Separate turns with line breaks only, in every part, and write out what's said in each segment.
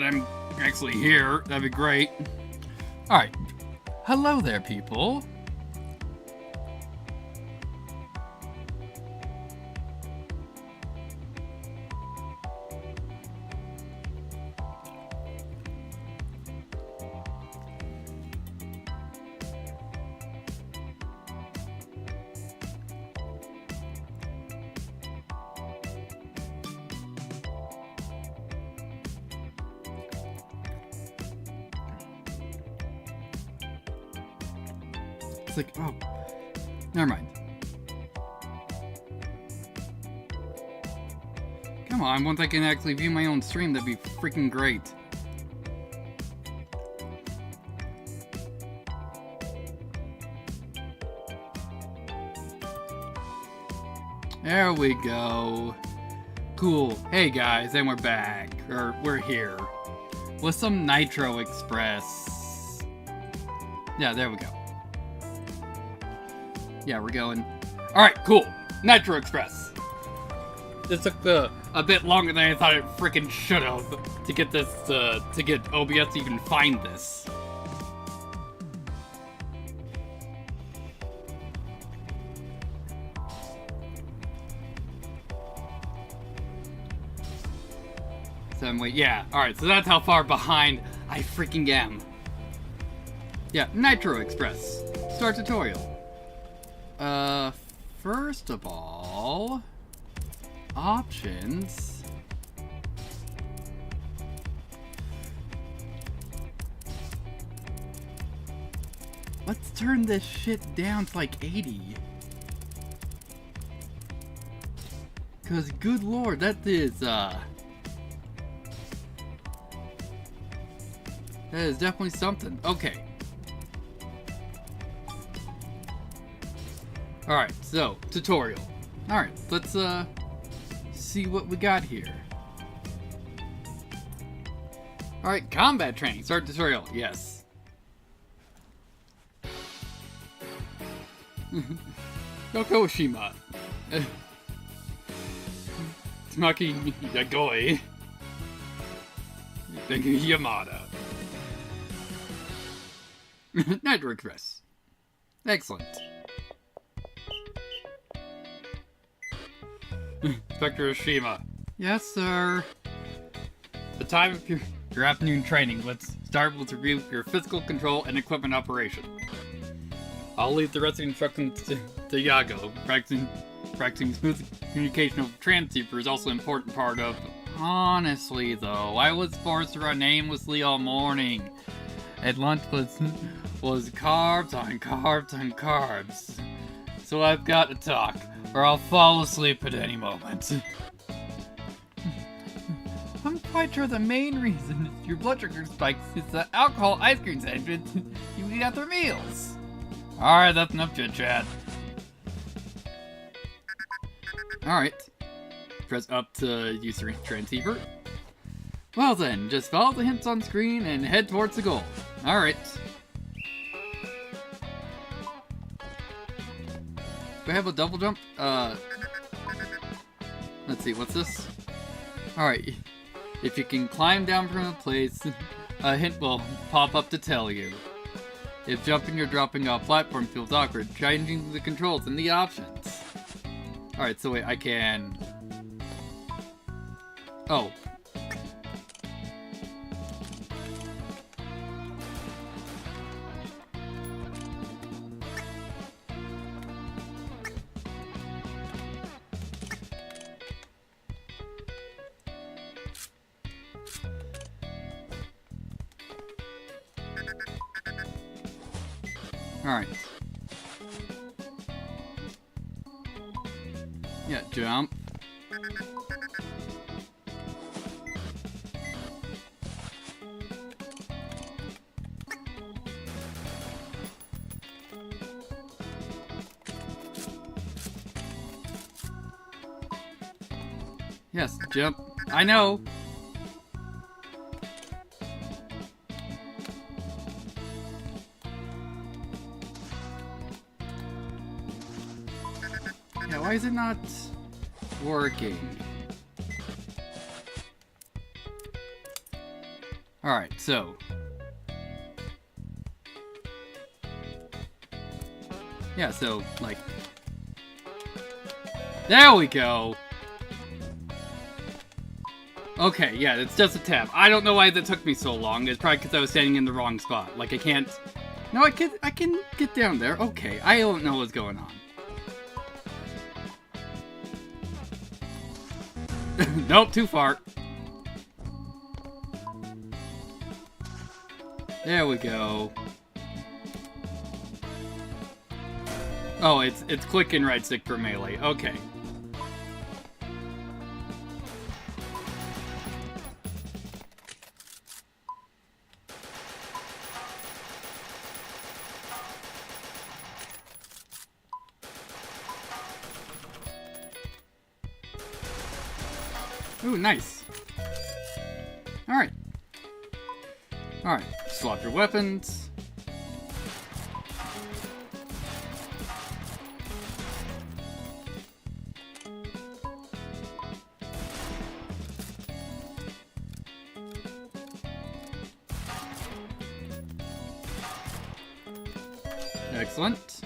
I'm actually here. That'd be great. Alright. Hello there, people. It's like, oh, never mind. Come on, once I can actually view my own stream, that'd be freaking great. There we go. Cool. Hey guys, and we're back. Or, we're here. With some Nitro Express. Yeah, there we go. Yeah, we're going. Alright, cool. Nitro Express. This took a bit longer than I thought it freaking should have to get this, to get OBS to even find this. So wait, yeah, alright, so that's how far behind I freaking am. Yeah, Nitro Express. Start tutorial. First of all, options. Let's turn this shit down to like 80. Cause good lord, that is definitely something. Okay. Alright, so, tutorial. Alright, let's, see what we got here. Alright, combat training. Start tutorial. Yes. Yokoshima. Tamaki Yagoi. Yamada. Nitro Express. Excellent. Inspector Oshima. Yes, sir. The time of your afternoon training. Let's start with review your physical control and equipment operation. I'll leave the rest of the instructions to Yago. Practicing smooth communication with transceiver is also an important part of. Honestly, though, I was forced to run aimlessly all morning. At lunch was carbs on carbs on carbs. So I've got to talk, or I'll fall asleep at any moment. I'm quite sure the main reason your blood sugar spikes is the alcohol ice cream sandwich you eat after meals. Alright, that's enough chit chat. Alright. Press up to use the transceiver. Well then, just follow the hints on screen and head towards the goal. Alright. Do I have a double jump? Let's see, what's this? Alright. If you can climb down from a place, a hint will pop up to tell you. If jumping or dropping off platform feels awkward, changing the controls in the options. Alright, so wait, I can... Oh. Alright. Yeah, jump. Yes, jump. I know. Yeah, why is it not working? Alright, so. Yeah, so, like. There we go! Okay, yeah, it's just a tab. I don't know why that took me so long. It's probably because I was standing in the wrong spot. Like, I can't... No, I can get down there. Okay, I don't know what's going on. Nope, too far. There we go. Oh, it's click and right stick for melee. Okay. Ooh, nice. Alright. Alright, swap your weapons. Excellent.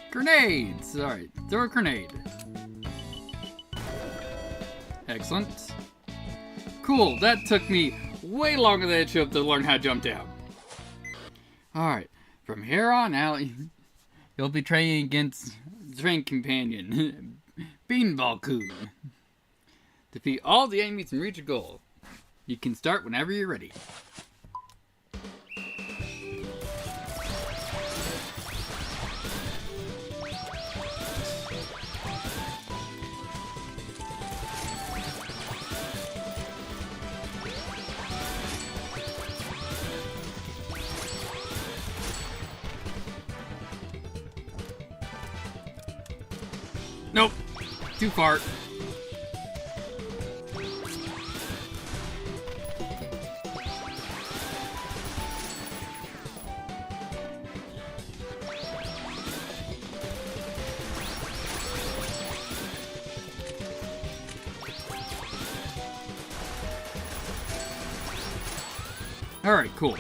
Grenades! Alright, throw a grenade. Excellent. Cool, that took me way longer than it should have to learn how to jump down. Alright, from here on out, you'll be training against Train Companion, Beanball Coon. Defeat all the enemies and reach your goal. You can start whenever you're ready. Nope, too far. Alright, cool.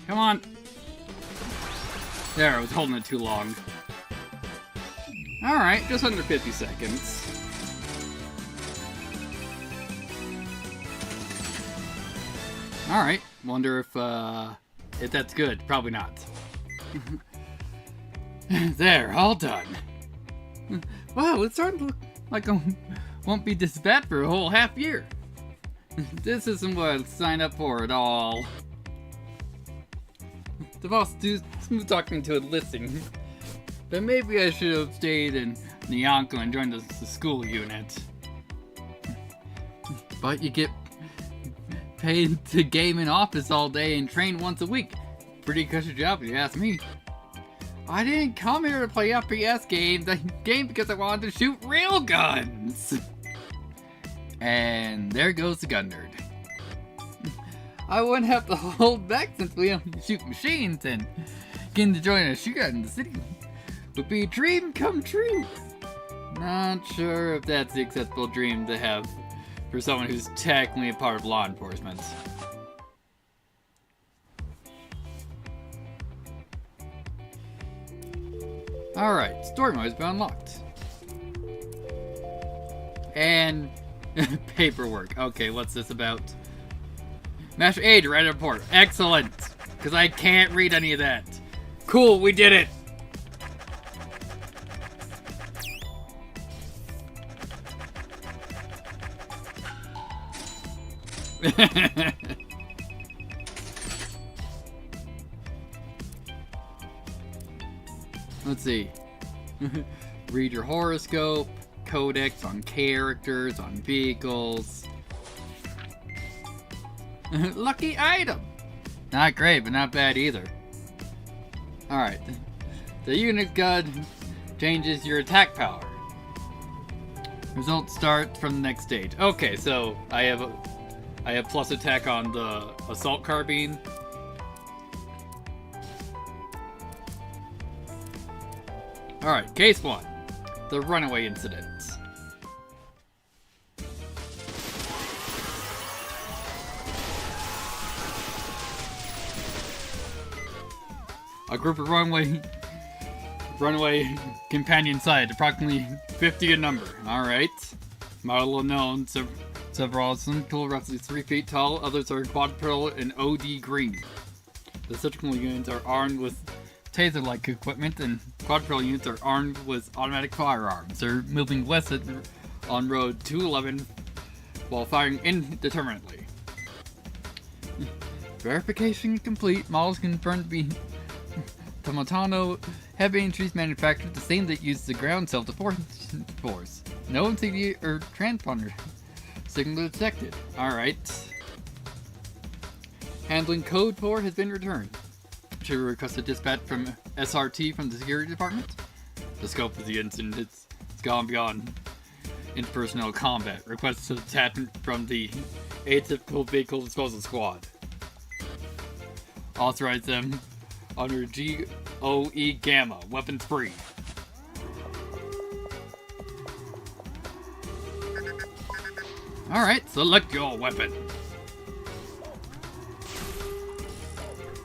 Come on. There, I was holding it too long. Alright, just under 50 seconds. Alright, wonder if that's good. Probably not. There, all done. Wow, it's starting to look like I won't be this bad for a whole half year. This isn't what I signed up for at all. The boss do smooth talking to a listing. But maybe I should have stayed in Nyanko and joined the school unit. But you get paid to game in office all day and train once a week. Pretty cushy job if you ask me. I didn't come here to play FPS games. I came because I wanted to shoot real guns. And there goes the gun nerd. I wouldn't have to hold back since we only shoot machines, and getting to join a shootout in the city would be a dream come true. Not sure if that's the acceptable dream to have for someone who's technically a part of law enforcement. Alright, story mode has been unlocked. And paperwork. Okay, what's this about? Master A to write a report. Excellent! Because I can't read any of that. Cool, we did it! Let's see. Read your horoscope, codex on characters, on vehicles. Lucky item! Not great, but not bad either. Alright. The unit gun changes your attack power. Results start from the next stage. Okay, so I have plus attack on the assault carbine. Alright, case 1. The runaway incident. A group of runaway companion sighted, approximately 50 in number. Alright. Model unknown, several of them cool, roughly 3 feet tall, others are quad pearl and OD green. The surgical units are armed with taser-like equipment, and quad pearl units are armed with automatic firearms. They're moving west on road 211 while firing indeterminately. Verification complete. Models confirmed to be Tomock heavy industries manufactured, the same that used the ground self-defense force. No insignia or transponder signal detected. Alright. Handling code 4 has been returned. Should we request a dispatch from SRT from the security department? The scope of the incident has gone beyond interpersonal combat. Request a detachment from the Atypical Vehicle Disposal Squad. Authorize them under GOE Gamma, weapons free. Alright, select your weapon.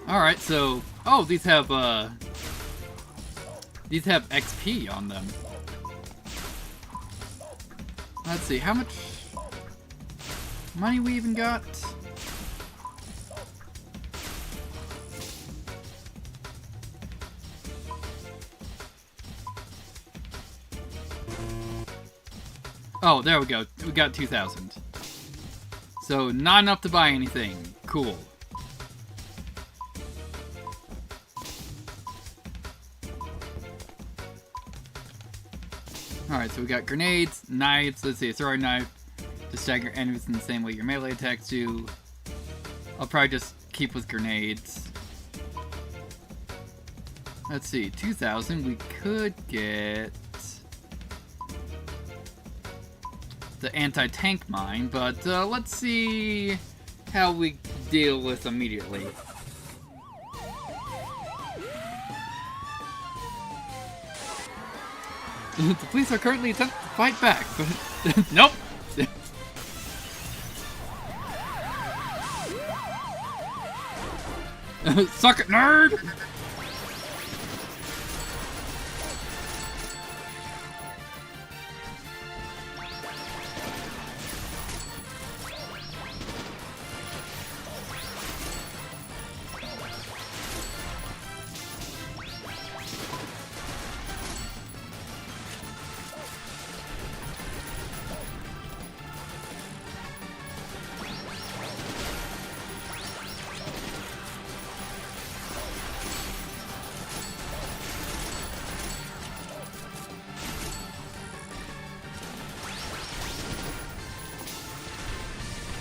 Alright, so... Oh, these have XP on them. Let's see, how much money we even got? Oh, there we go. We got 2,000. So, not enough to buy anything. Cool. Alright, so we got grenades, knives. Let's see, a throwing knife to stagger enemies in the same way your melee attacks do. I'll probably just keep with grenades. Let's see, 2,000. We could get the anti-tank mine, but let's see how we deal with immediately. The police are currently attempting to fight back, but nope. Suck it, nerd!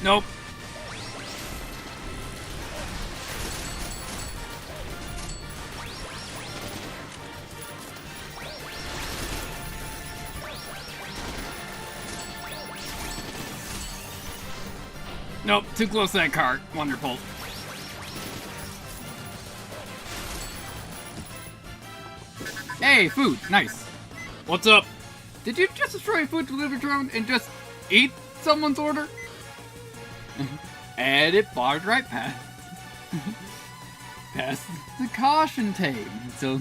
Nope. Nope, too close to that car. Wonderful. Hey, food. Nice. What's up? Did you just destroy a food delivery drone and just eat someone's order? And it barred right past the caution tape. So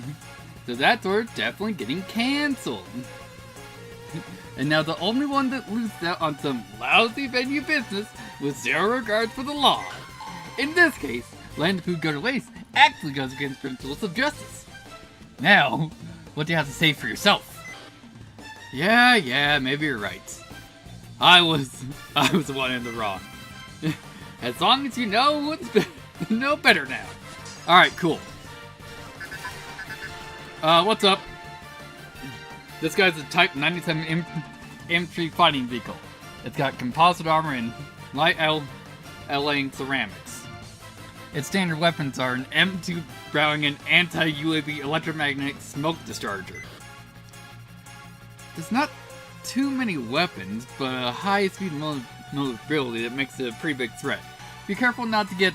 that order definitely getting cancelled. And now the only one that loses out on some lousy venue business with zero regard for the law. In this case, land food go to waste actually goes against principles of justice. Now, what do you have to say for yourself? Yeah, maybe you're right. I was the one in the wrong. As long as you know better now. Alright, cool. What's up? This guy's a Type 97 infantry fighting vehicle. It's got composite armor and light alloying ceramics. Its standard weapons are an M2 Browning and anti-UAV electromagnetic smoke discharger. There's not too many weapons, but a high-speed maneuverability that makes it a pretty big threat. Be careful not to get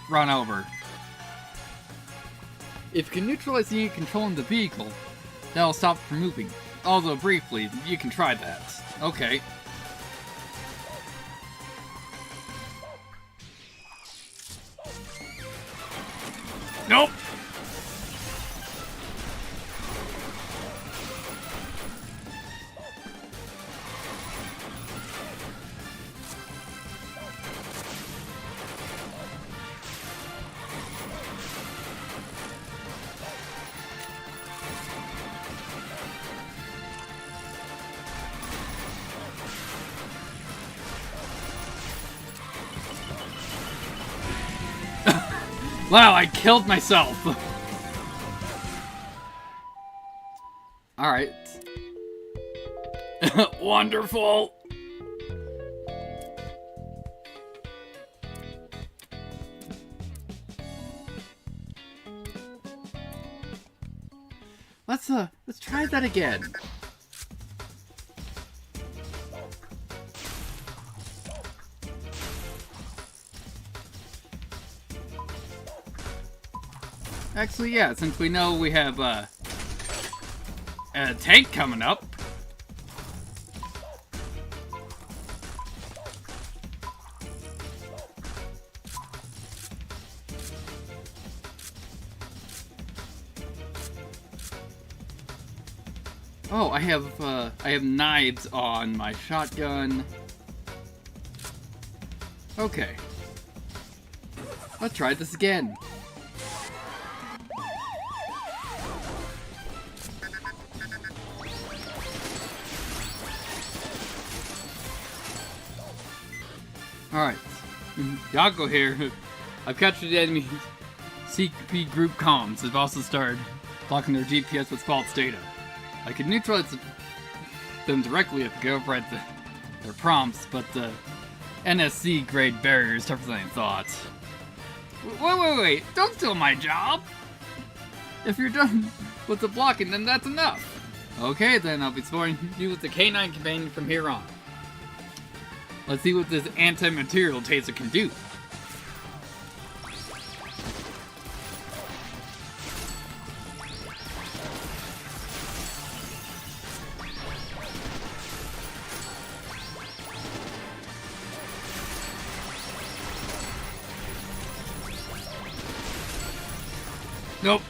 run over. If you can neutralize the unit controlling the vehicle, That'll stop it from moving. Although briefly, you can try that. Okay. Nope! Wow, I killed myself! Alright. Wonderful! Let's try that again. Actually, yeah, since we know we have a tank coming up. Oh, I have knives on my shotgun. Okay. Let's try this again. Alright, Yago here. I've captured the enemy's CP group comms. They've also started blocking their GPS with false data. I could neutralize them directly if I could override their prompts, but the NSC grade barrier is tougher than I thought. Wait, don't steal my job! If you're done with the blocking, then that's enough. Okay, then I'll be exploring you with the K9 companion from here on. Let's see what this anti-material taser can do. Nope.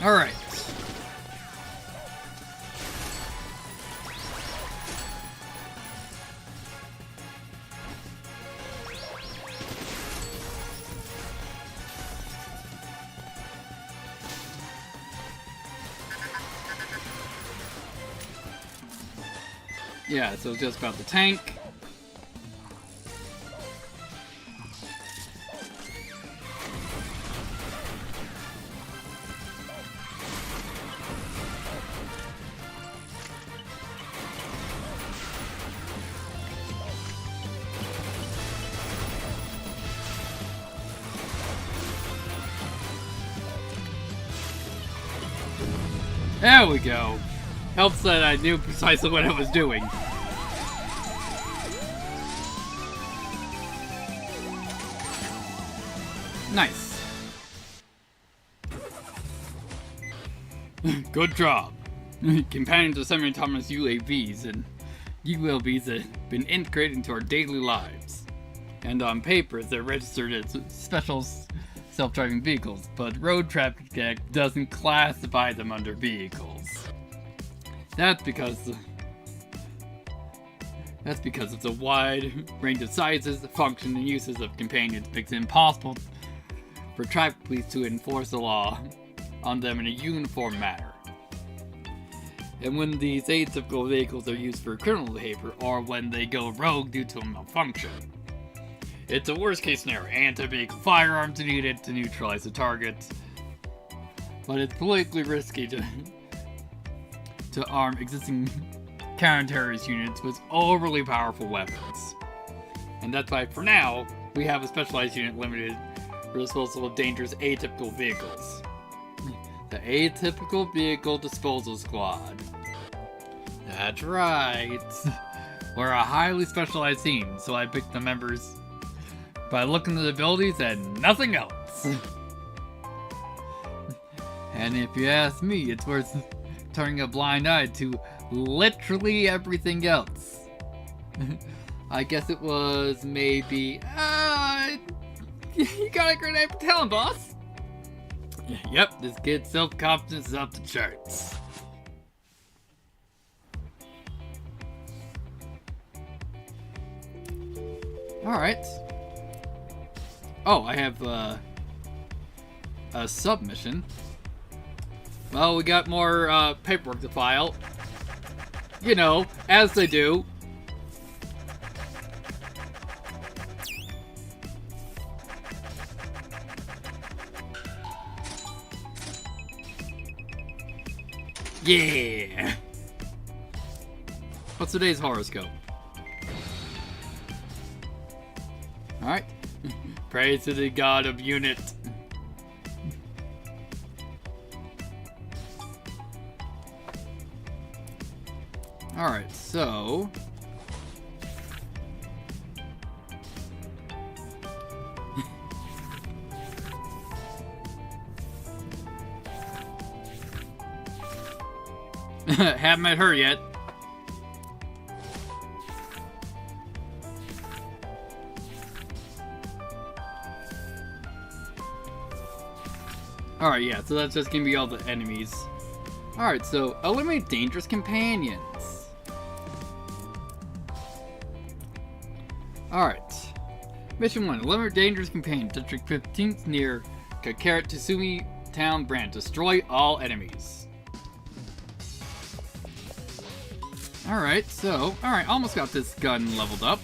All right. Yeah, so it's just about the tank. There we go. Helps that I knew precisely what I was doing. Nice. Good job. Companions are semi-autonomous UAVs and ULVs that have been integrated into our daily lives. And on paper, they're registered as special self-driving vehicles, but Road Traffic Act doesn't classify them under vehicles. That's because of the wide range of sizes, function, and uses of companions makes it impossible for traffic police to enforce the law on them in a uniform manner. And when these atypical vehicles are used for criminal behavior, or when they go rogue due to a malfunction, it's a worst-case scenario. Anti-vehicle firearms are needed to neutralize the targets, but it's politically risky to arm existing counter-terrorist units with overly powerful weapons. And that's why, for now, we have a specialized unit limited for disposal of dangerous atypical vehicles. The Atypical Vehicle Disposal Squad. That's right. We're a highly specialized team, so I picked the members by looking at the abilities and nothing else. And if you ask me, it's worth turning a blind eye to literally everything else. I guess it was maybe, you got a grenade for talent, boss. Yep, this kid's self-confidence is off the charts. Alright. Oh, I have a submission. Well, we got more paperwork to file. You know, as they do. Yeah! What's today's horoscope? Alright. Praise to the god of unit. Alright, so... Haven't met her yet. Alright, yeah, so that's just gonna be all the enemies. Alright, so eliminate dangerous companions. Alright. Mission 1. Eliminate dangerous companions. District 15th near Kakara Tsumi Town Brand. Destroy all enemies. Alright, so... Alright, almost got this gun leveled up.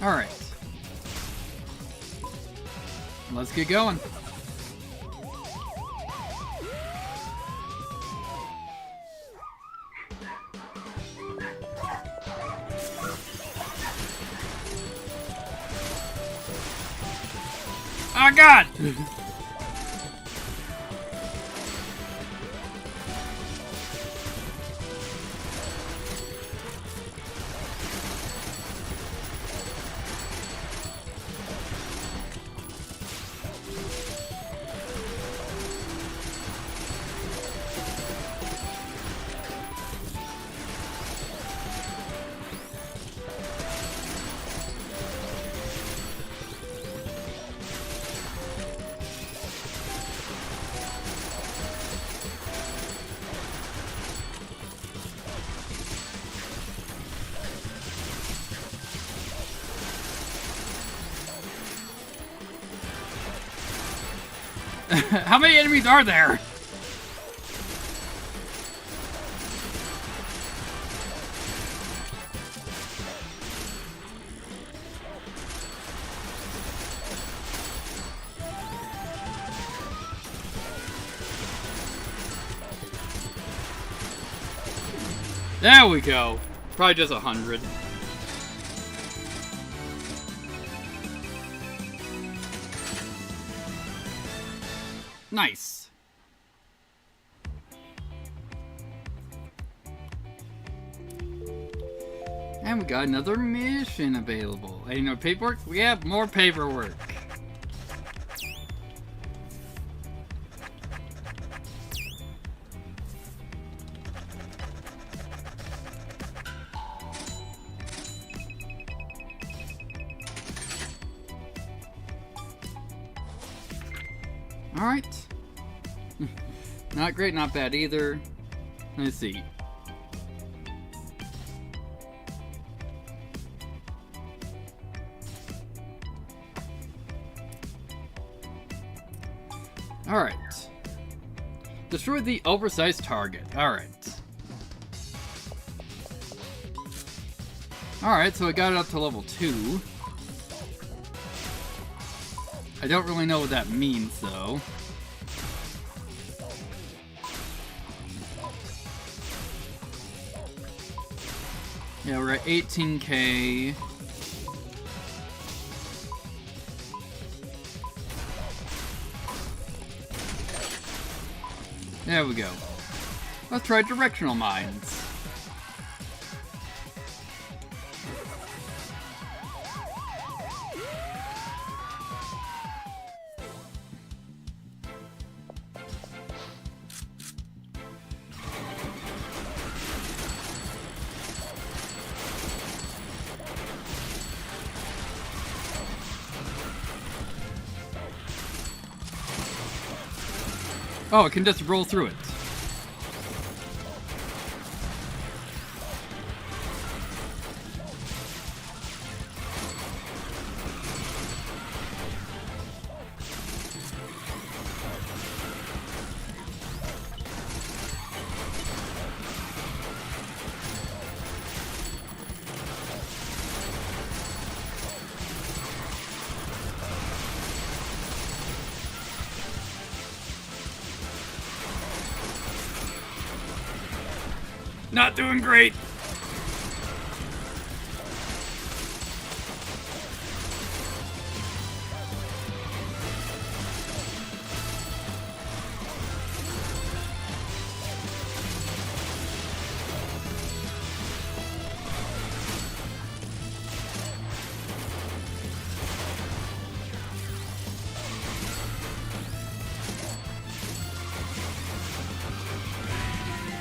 Alright. Let's get going. Oh god! How many enemies are there? There we go. Probably just 100. Nice. And we got another mission available. And you know, paperwork? We have more paperwork. Alright. Not great, not bad either. Let's see. Alright. Destroy the oversized target. Alright. Alright, so I got it up to level 2. I don't really know what that means, though. Yeah, we're at 18K. There we go. Let's try directional mines. Oh, it can just roll through it. Not doing great.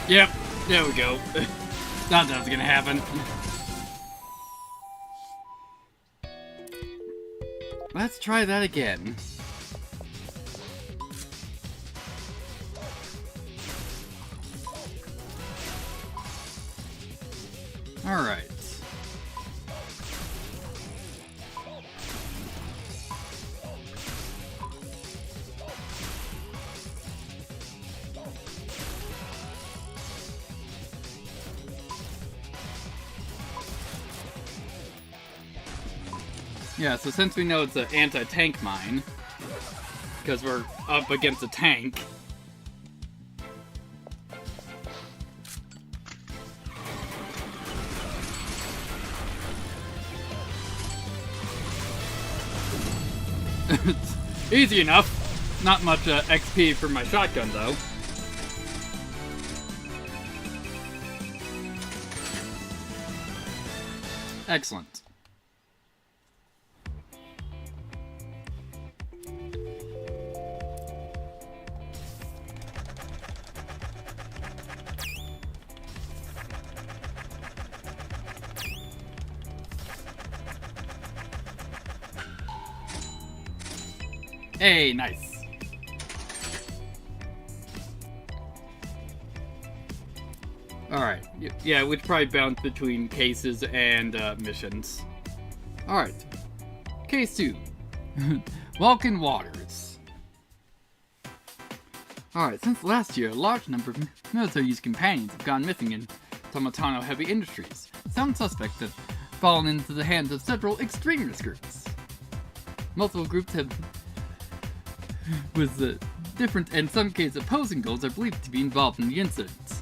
Yep. There we go. Thought that was gonna happen. Let's try that again. Alright. Yeah, so since we know it's an anti-tank mine, because we're up against a tank, it's easy enough. Not much XP for my shotgun, though. Excellent. Hey, nice. Alright, yeah, we'd probably bounce between cases and missions. Alright, case 2. Vulcan Waters. Alright, since last year, a large number of military-use companions have gone missing in Tomatano Heavy Industries. Some suspects have fallen into the hands of several extremist groups. Multiple groups have with different and some cases opposing goals are believed to be involved in the incidents.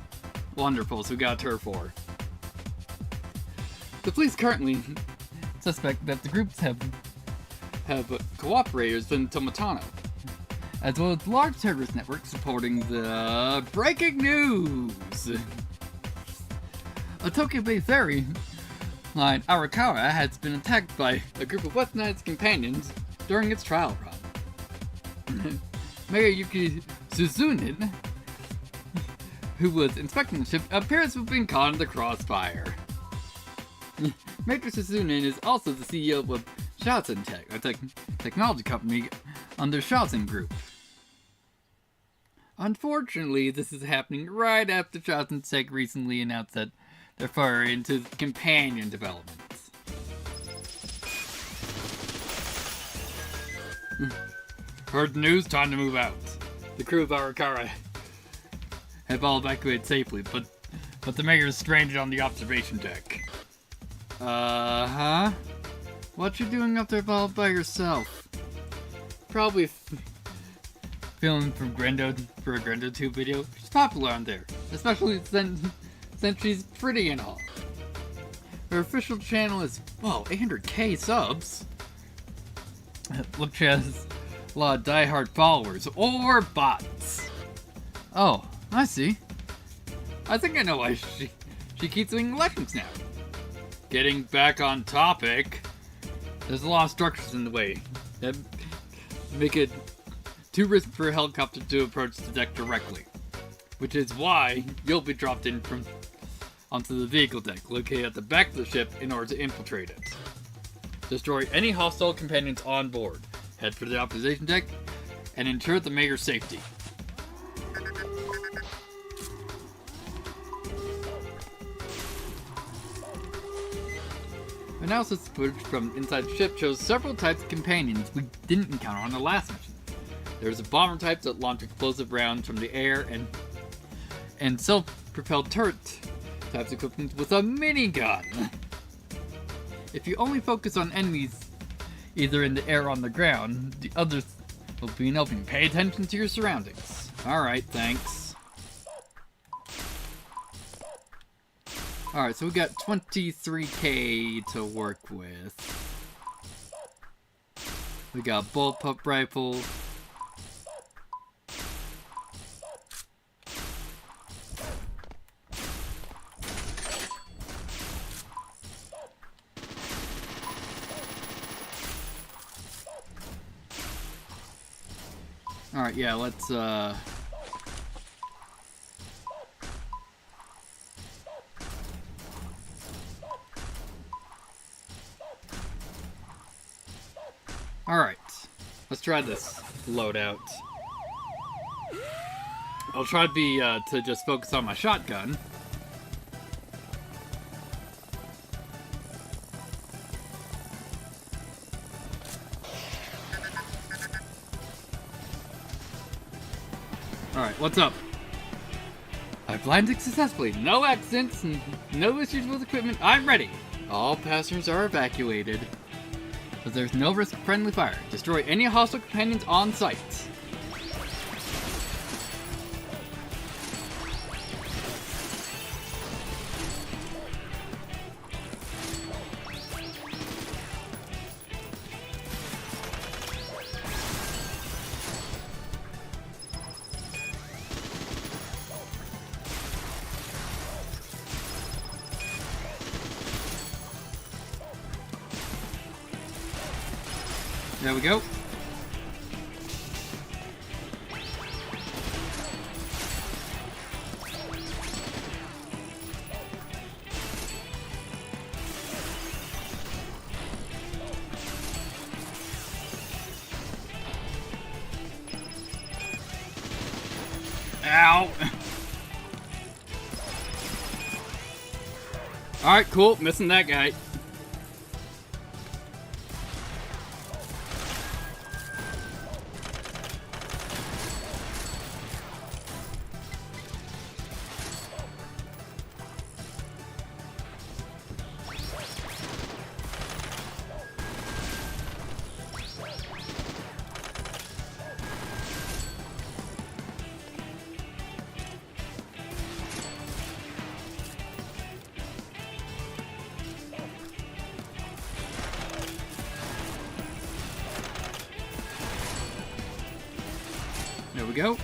Wonderful, so we got her for. The police currently suspect that the groups have cooperators in Tomatano, as well as large terrorist networks supporting the breaking news. A Tokyo-based ferry line Arakawa has been attacked by a group of westernized companions during its trial run. Mayor Yuki Suzunin, who was inspecting the ship, appears to have been caught in the crossfire. Mayor Suzunin is also the CEO of Shousen Tech, a technology company under Shousen Group. Unfortunately, this is happening right after Shousen Tech recently announced that they're far into companion developments. Heard the news, time to move out. The crew of Arakawa have all evacuated safely, but the mayor is stranded on the observation deck. What you doing up there all by yourself? probably filming for a Grendo 2 video. She's popular on there, especially since she's pretty and all. Her official channel is, well, 800k subs. Look, she has a lot of diehard followers, or bots. Oh, I see. I think I know why she keeps doing elections now. Getting back on topic, there's a lot of structures in the way that make it too risky for a helicopter to approach the deck directly. Which is why you'll be dropped in onto the vehicle deck, located at the back of the ship, in order to infiltrate it. Destroy any hostile companions on board. Head for the opposition deck, and ensure the mayor's safety. Analysis footage from inside the ship shows several types of companions we didn't encounter on the last mission. There's a bomber type that launch explosive rounds from the air, and self-propelled turret types equipped with a minigun. If you only focus on enemies either in the air or on the ground, the others will be an opening. Pay attention to your surroundings. Alright, thanks. Alright, so we got 23k to work with. We got bullpup rifle. Alright, yeah, let's, Alright, let's try this loadout. I'll try to just focus on my shotgun. Alright, what's up? I've landed successfully. No accidents, no issues with equipment. I'm ready. All passengers are evacuated. But there's no risk of friendly fire. Destroy any hostile companions on site. There we go. Ow! Alright, cool. Missing that guy. There we go.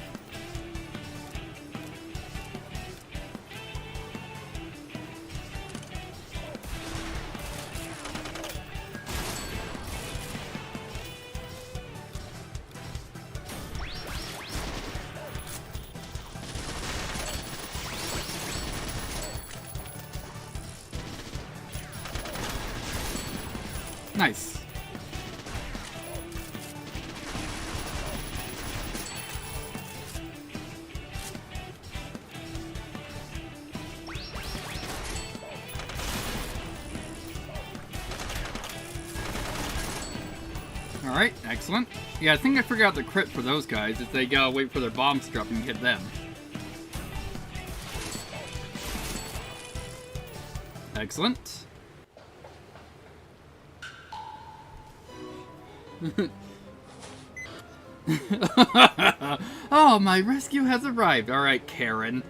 Nice. Alright, excellent. Yeah, I think I figured out the crit for those guys, if they gotta wait for their bombs to drop and hit them. Excellent. Oh, my rescue has arrived. Alright, Karen.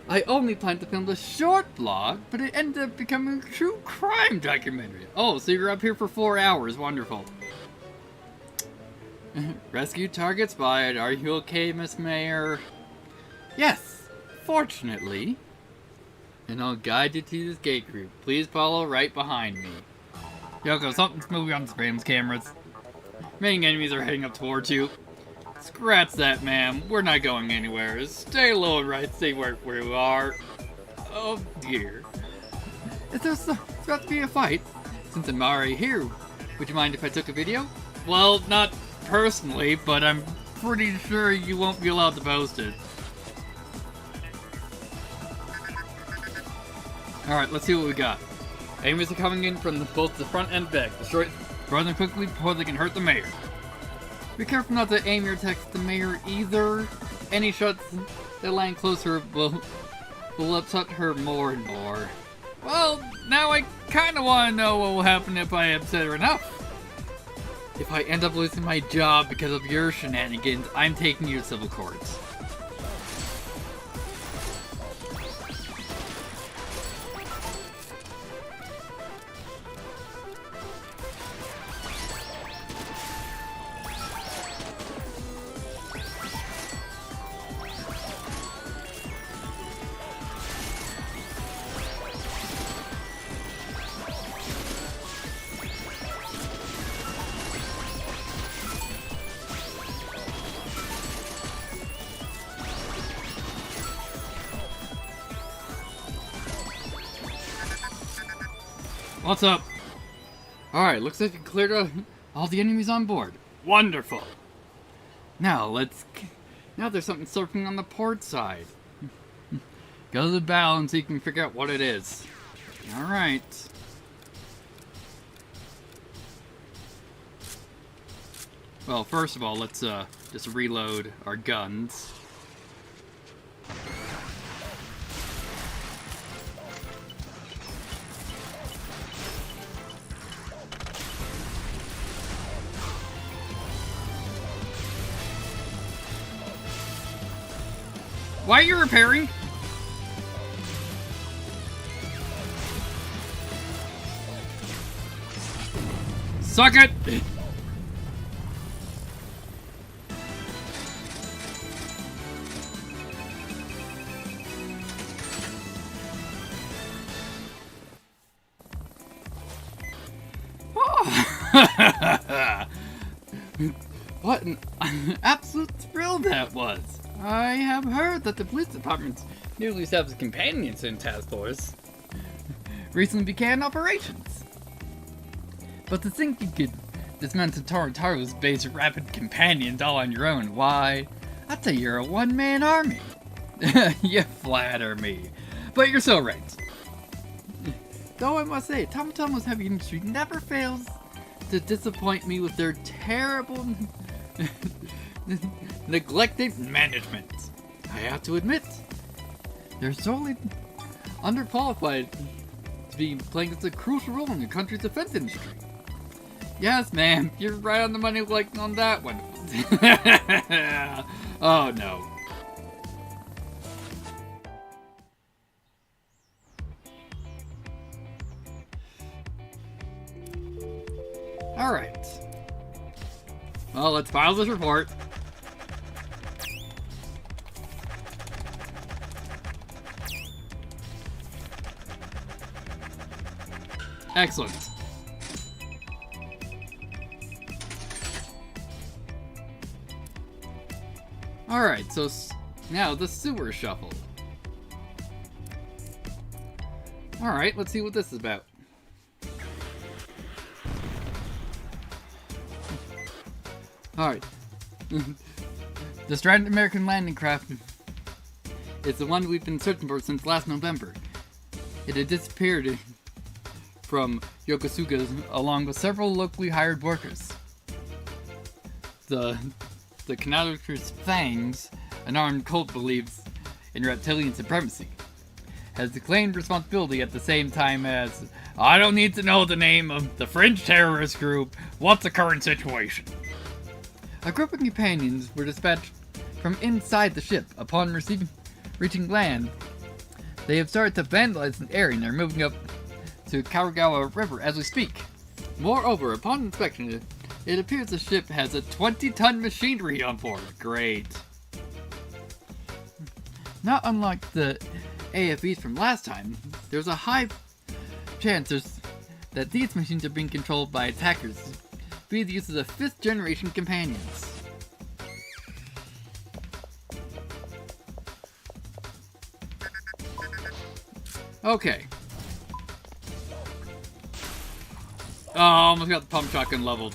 I only planned to film the short vlog, but it ended up becoming a true crime documentary. Oh, so you're up here for 4 hours. Wonderful. Rescue target spotted. Are you okay, Miss Mayor? Yes, fortunately. And I'll guide you to this gate group. Please follow right behind me. Yoko, something's moving on the surveillance cameras. Many enemies are heading up towards you. Scratch that, ma'am. We're not going anywhere. Stay low and right. Stay where we are. Oh, dear. Is there about to be a fight? Since I'm already here, would you mind if I took a video? Well, not personally, but I'm pretty sure you won't be allowed to post it. Alright, let's see what we got. Enemies are coming in from both the front and back. Destroy them quickly before they can hurt the mayor. Be careful not to aim your attacks at the mayor either. Any shots that land closer will upset her more and more. Well, now I kinda wanna know what will happen if I upset her enough. If I end up losing my job because of your shenanigans, I'm taking you to civil courts. What's up? Alright, looks like you cleared out all the enemies on board. Wonderful! Now there's something surfing on the port side. Go to the bow and so you can figure out what it is. Alright. Well, first of all, let's just reload our guns. Why are you repairing? Suck it! What an absolute thrill that was! I have heard that the police department's newly established companions in task force recently began operations. But to think you could dismantle Torotaro's base of rapid companions all on your own, why, I'd say you're a one-man army. You flatter me, but you're so right. Though I must say, Tomo's heavy industry never fails to disappoint me with their terrible neglected management. I have to admit, they're solely underqualified to be playing such a crucial role in the country's defense industry. Yes, ma'am, you're right on the money like on that one. Oh no. Alright. Well, let's file this report. Excellent. Alright, so now the sewer shuffle. Alright, let's see what this is about. Alright. The stranded American landing craft is the one we've been searching for since last November. It had disappeared from Yokosuka along with several locally hired workers. The Canal's Fangs, an armed cult, believes in reptilian supremacy. has claimed responsibility at the same time as, I don't need to know the name of the French terrorist group. What's the current situation? A group of companions were dispatched from inside the ship. Upon reaching land, they have started to vandalize an area and are moving up to Karagawa River as we speak. Moreover, upon inspection, it appears the ship has a 20-ton machinery on board. Great. Not unlike the AFEs from last time, there's a high chance that these machines are being controlled by attackers via the use of the 5th generation companions. Okay. Oh, almost got the pump shotgun leveled.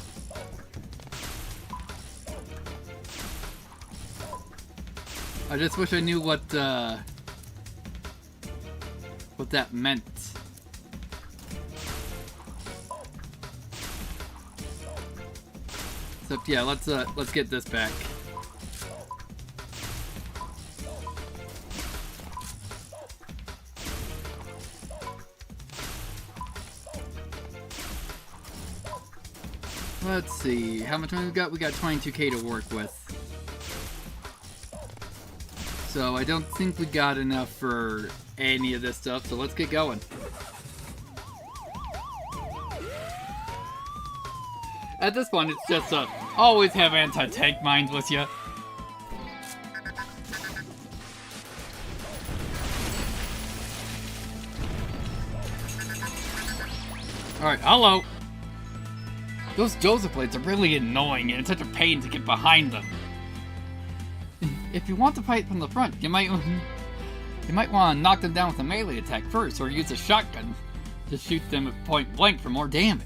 I just wish I knew what that meant. Except, yeah, let's get this back. Let's see, how much money we got? We got 22k to work with. So I don't think we got enough for any of this stuff, so let's get going. At this point, it's just always have anti-tank mines with you. Alright, hello. Those Joseph blades are really annoying and it's such a pain to get behind them. If you want to fight from the front, you might want to knock them down with a melee attack first, or use a shotgun to shoot them at point blank for more damage.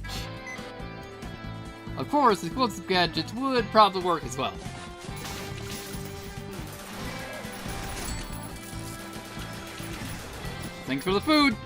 Of course, explosive gadgets would probably work as well. Thanks for the food!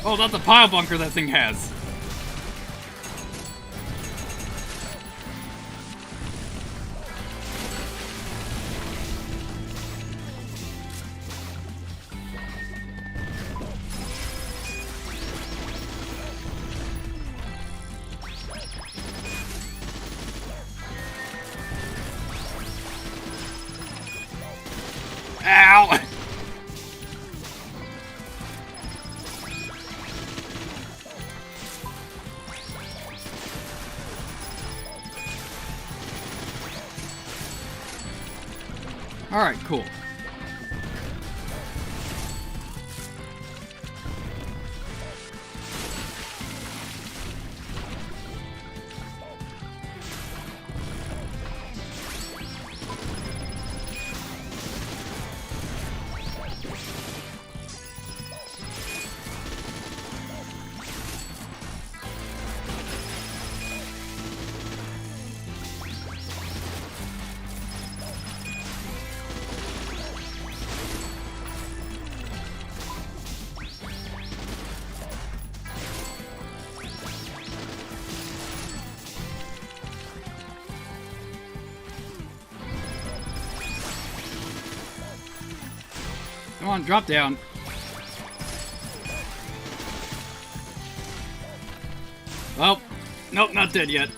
Oh, that's a pile bunker that thing has. Ow! Alright, cool. Come on, drop down. Well, nope, not dead yet.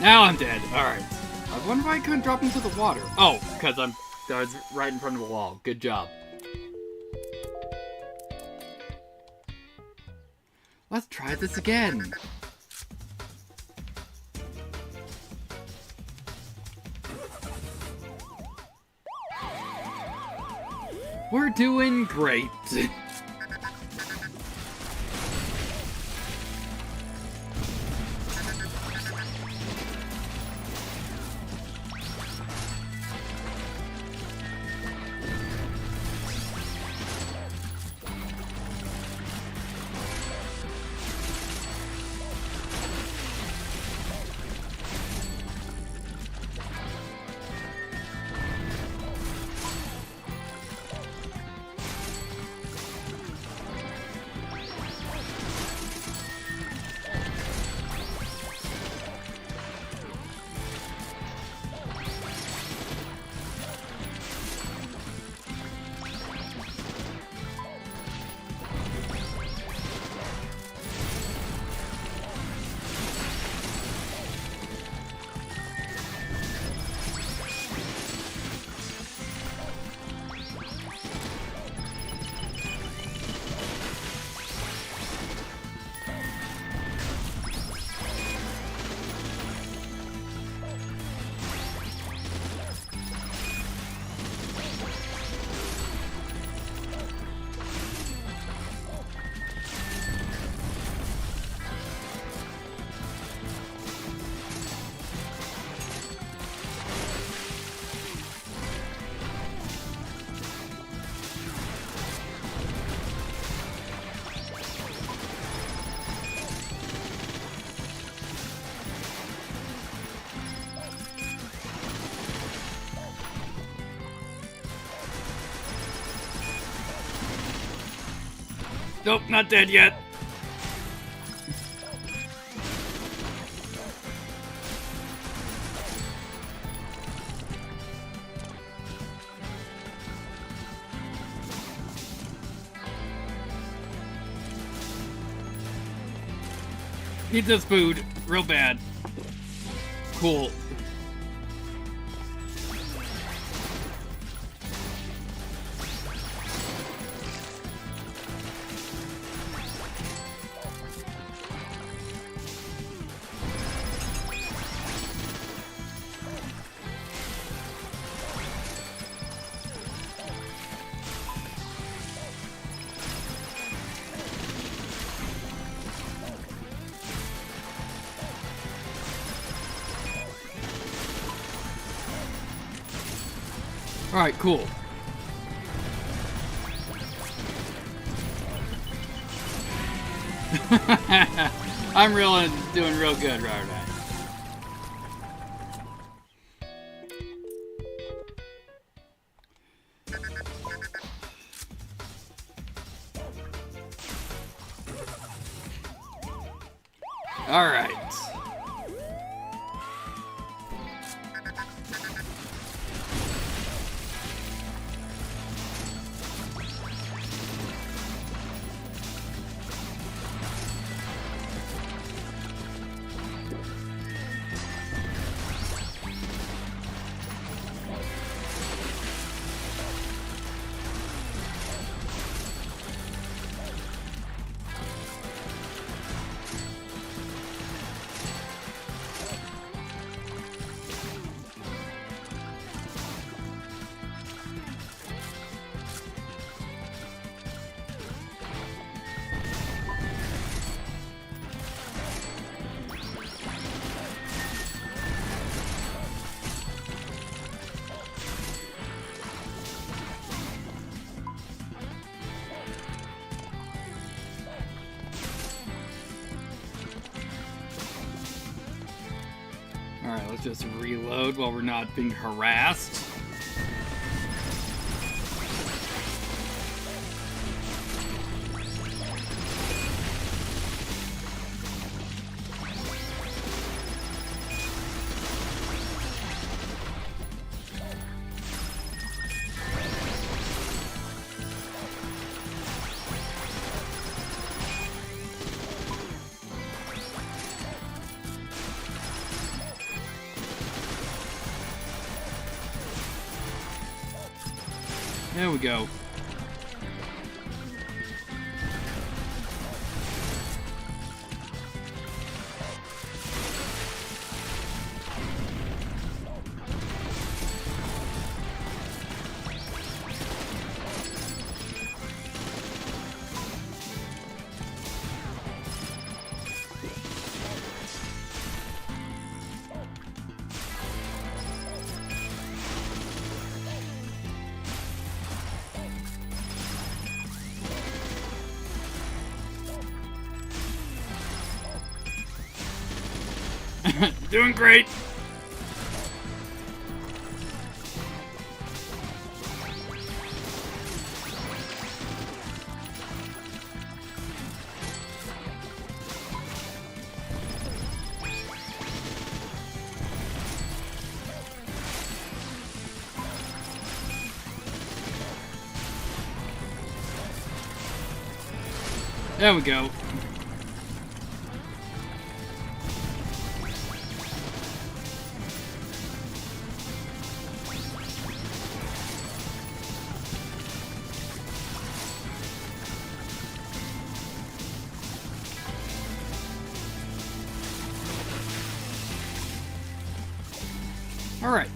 Now I'm dead. Alright. I wonder why I couldn't drop into the water. Oh, because I was right in front of the wall. Good job. Let's try this again. We're doing great. Nope, not dead yet. Need this food real bad. Cool. Alright, cool. I'm doing real good right now. Alright. Alright, let's just reload while we're not being harassed. There we go. Doing great. There we go. All right.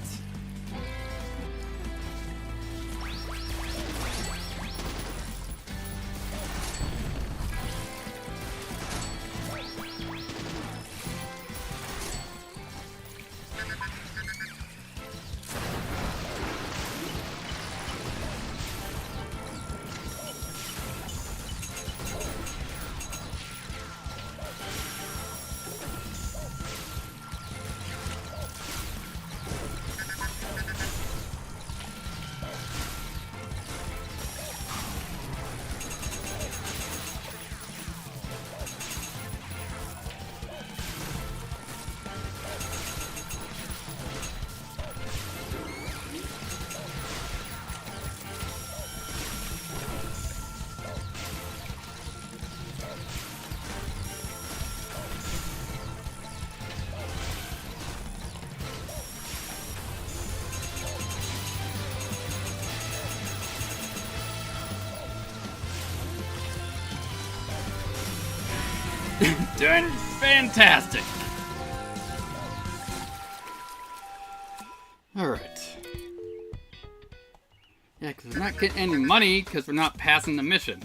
Doing fantastic. Alright. Yeah, because we're not getting any money because we're not passing the mission.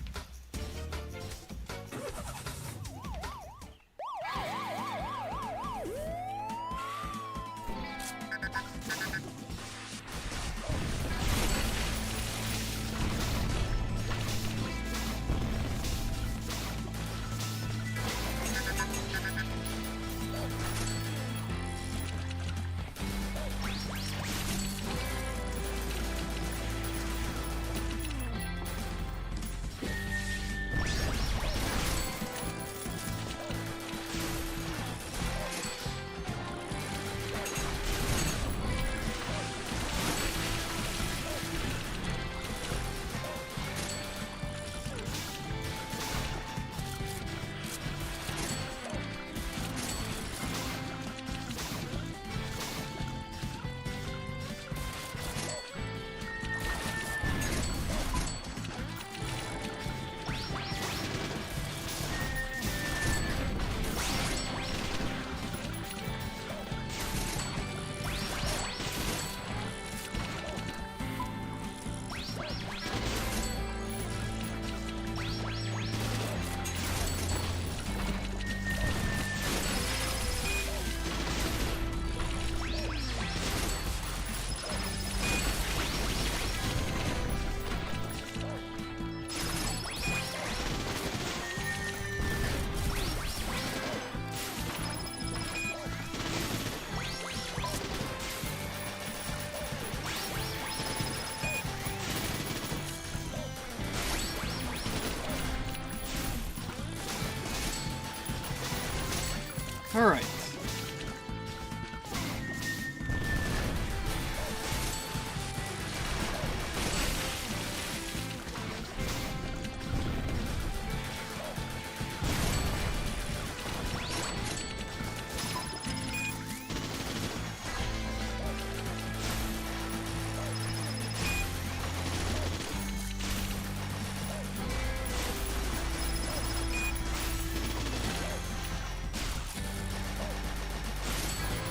Alright.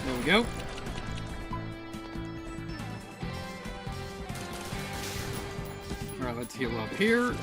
There we go. Alright, let's heal up here.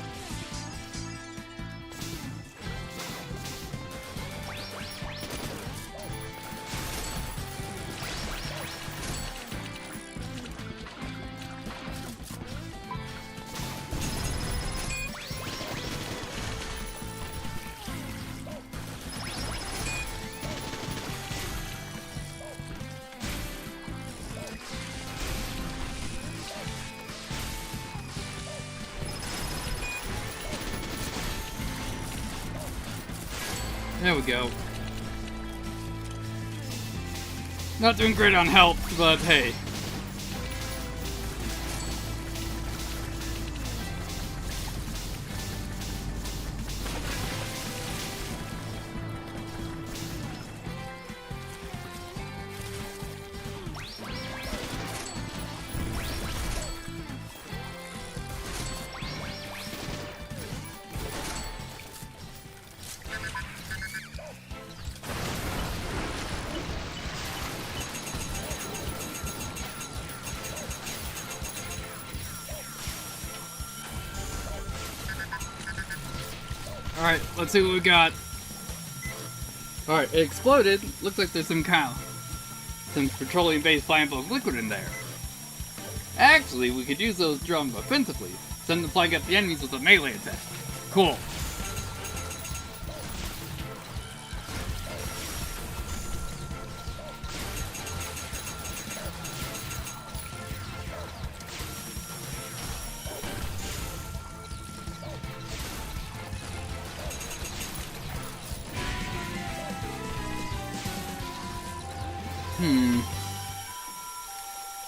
There we go. Not doing great on health, but hey. Alright, let's see what we got. Alright, it exploded. Looks like there's some petroleum-based flammable liquid in there. Actually, we could use those drums offensively. Send the flag at the enemies with a melee attack. Cool.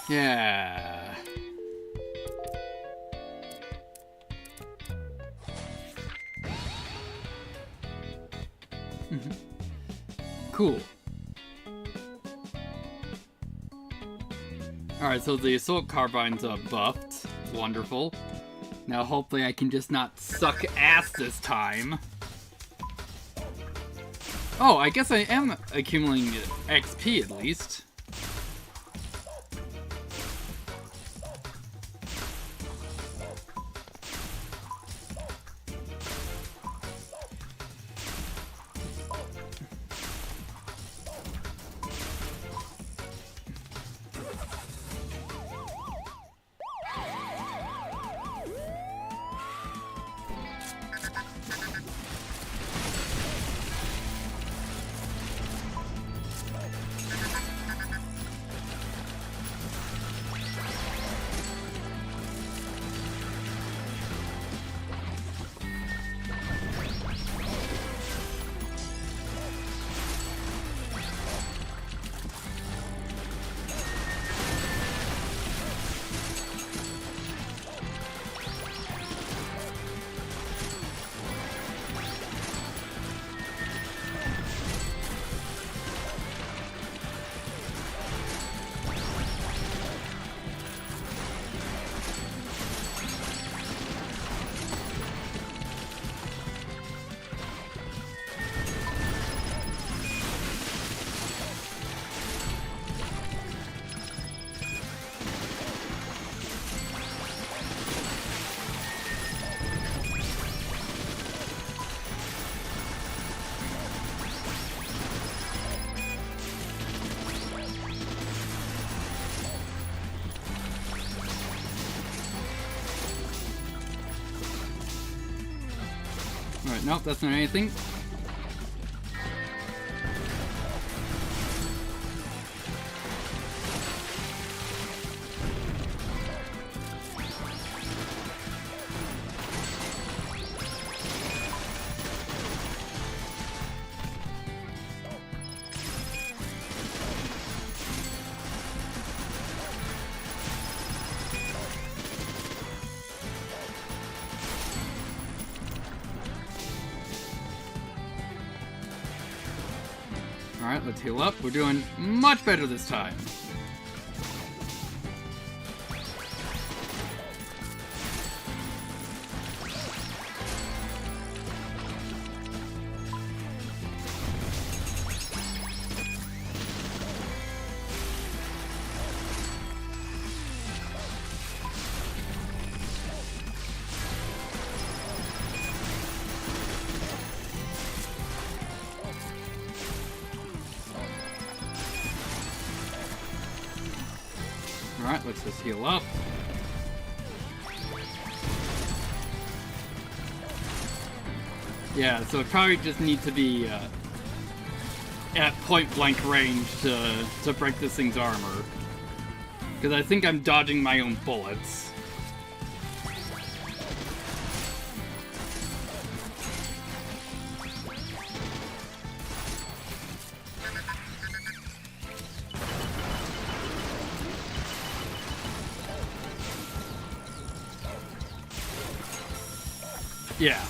Yeah. Cool. Alright, so the assault carbine's buffed. Wonderful. Now hopefully I can just not suck ass this time. Oh, I guess I am accumulating XP at least. Alright, nope, that's not anything. Alright, let's heal up. We're doing much better this time. Alright, let's just heal up. Yeah, so it probably just needs to be at point-blank range to break this thing's armor. Because I think I'm dodging my own bullets. Yeah.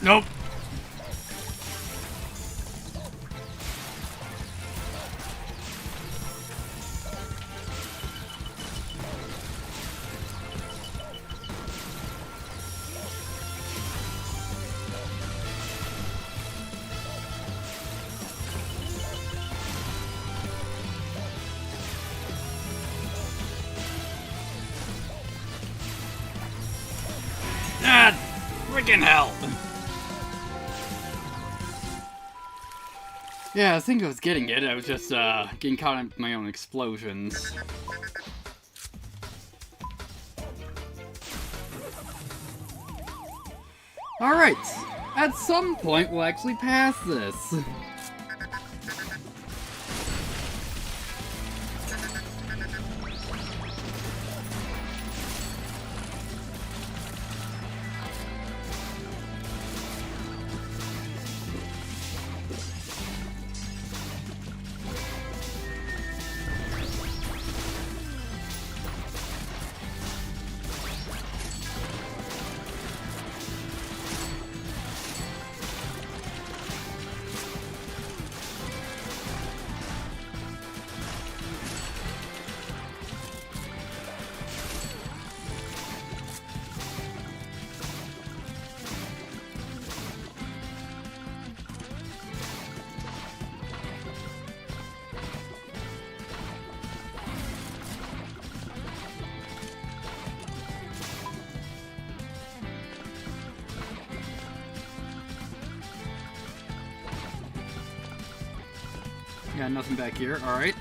Nope. Ah, freaking hell. Yeah, I think I was getting it. I was just getting caught in my own explosions. Alright, at some point we'll actually pass this. Yeah, nothing back here. Alright.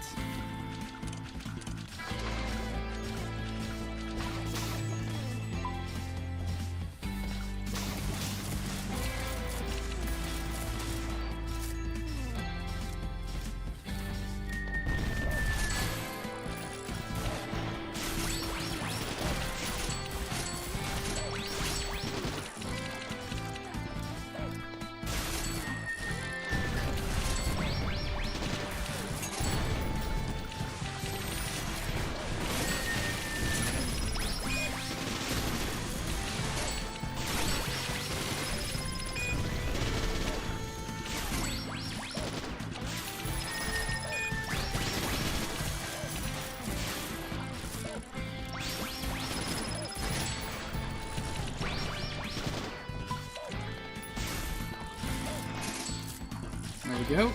There we go.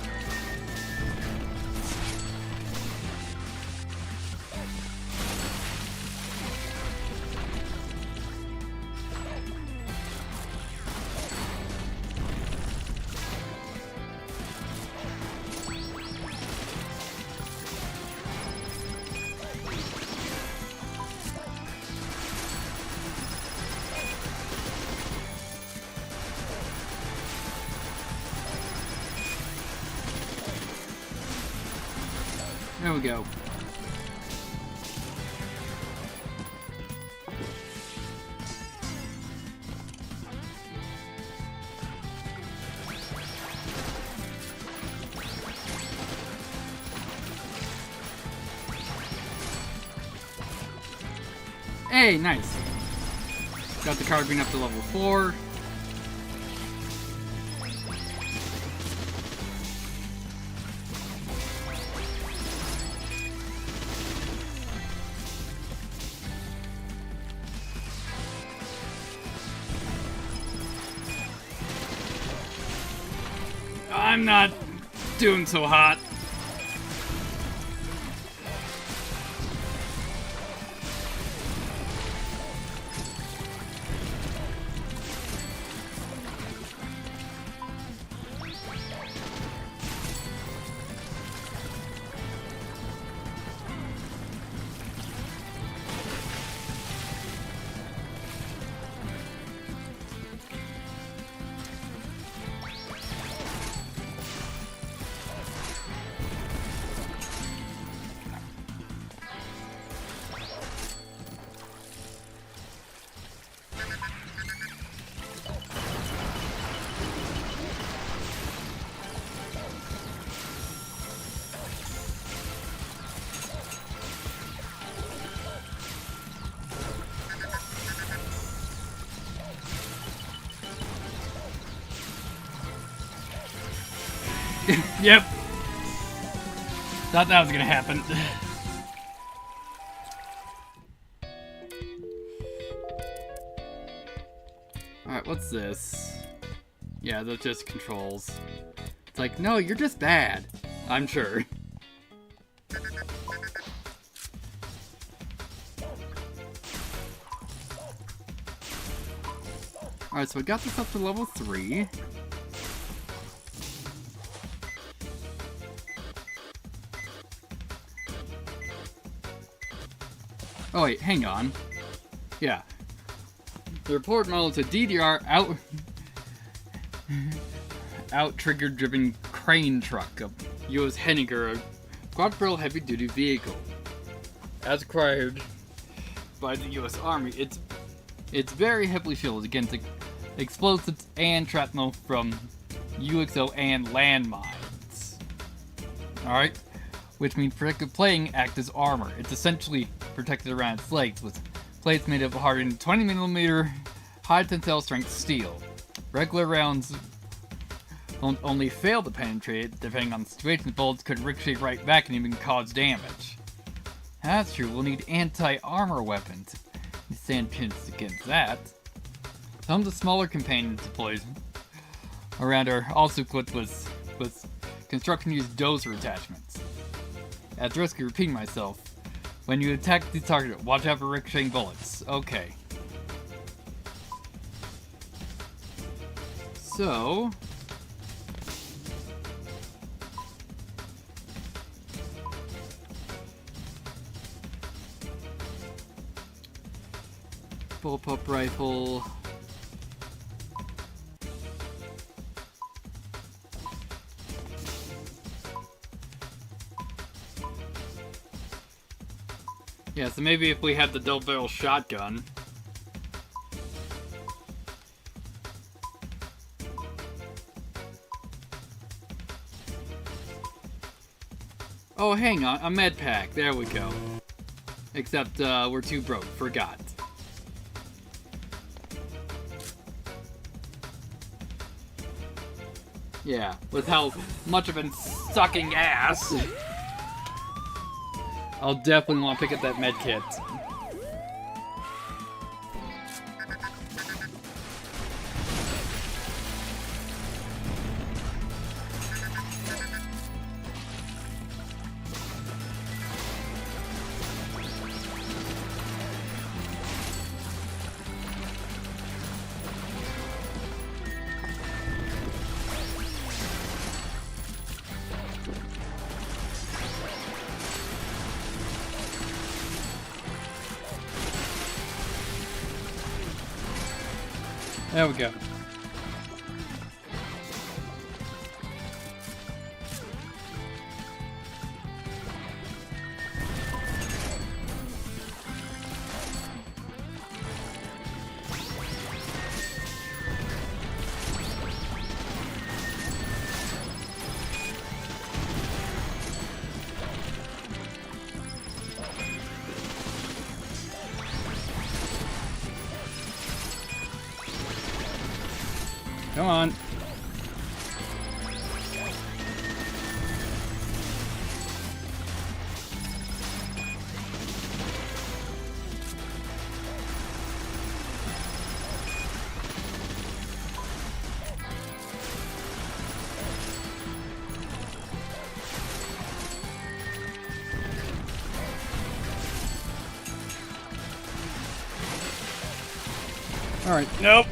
There we go. Hey, nice. Got the carbine up to level 4. I'm not doing so hot. Yep. Thought that was gonna happen. Alright, what's this? Yeah, that's just controls. It's like, no, you're just bad. I'm sure. Alright, so we got this up to level 3. Oh wait, hang on. Yeah. The report model is a DDR out-trigger driven crane truck, a U.S. Henniger, a quad-barrel heavy-duty vehicle. As required by the U.S. Army, it's very heavily shielded against explosives and shrapnel from UXO and landmines. Alright? Which means protective plating acts as armor. It's essentially protected around its legs with plates made of hardened 20mm high tensile strength steel. Regular rounds won't only fail to penetrate, depending on the situation, the bullets could ricochet right back and even cause damage. That's true, we'll need anti-armor weapons to stand chance against that. Some of the smaller companion deployed around are also equipped with construction-used dozer attachments. At the risk of repeating myself, when you attack the target, watch out for ricocheting bullets. Okay. So... Bullpup rifle. Yeah, so maybe if we had the double barrel shotgun. Oh, hang on, a med pack. There we go. Except, we're too broke. Forgot. Yeah, with how much I've been sucking ass. I'll definitely want to pick up that med kit. There we go. Come on. All right. Nope.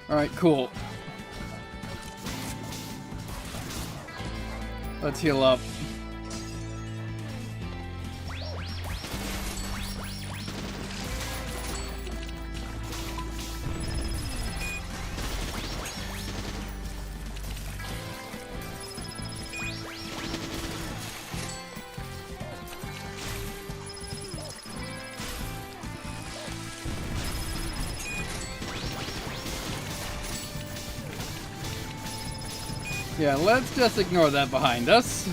Alright, cool. Let's heal up. Yeah, let's just ignore that behind us.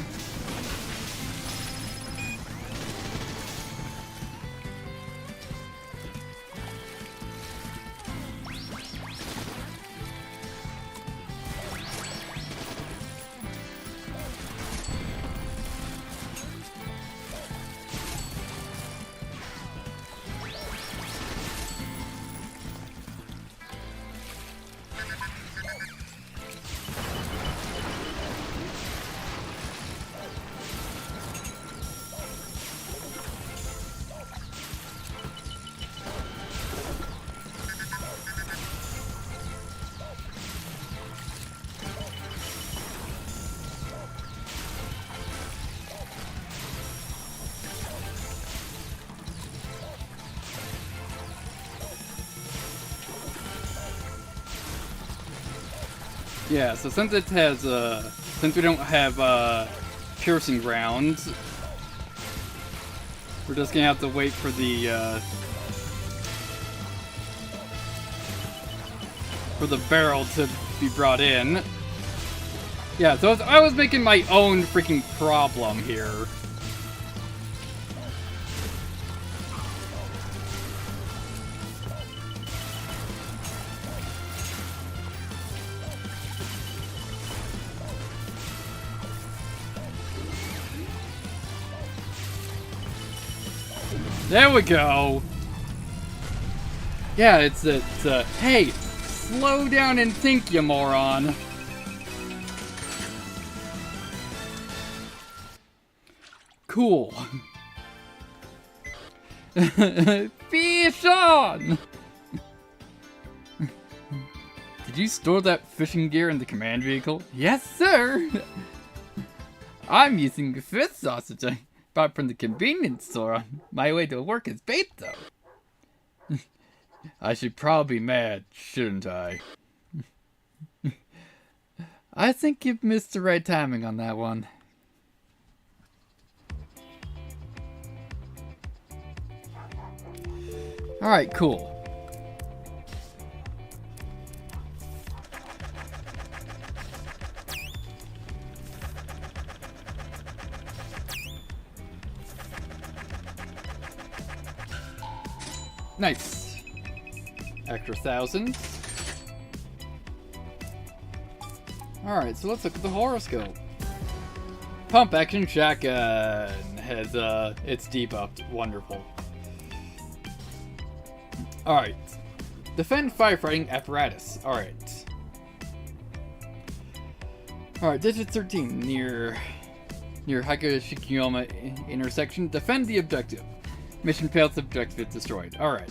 Yeah, so since it has, since we don't have, piercing rounds, we're just gonna have to wait for the barrel to be brought in. Yeah, so I was making my own freaking problem here. There we go! Yeah, it's hey, slow down and think, you moron! Cool. Fish on! Did you store that fishing gear in the command vehicle? Yes, sir! I'm using fish sausage I bought from the convenience store on my way to work as bait, though. I should probably be mad, shouldn't I? I think you've missed the right timing on that one. Alright, cool. Nice. Extra 1,000. Alright, so let's look at the horoscope. Pump action shotgun has it's debuffed. Wonderful. Alright. Defend firefighting apparatus. Alright. Alright, digit 13 near Higashikiyama intersection. Defend the objective. Mission failed, objective destroyed. Alright.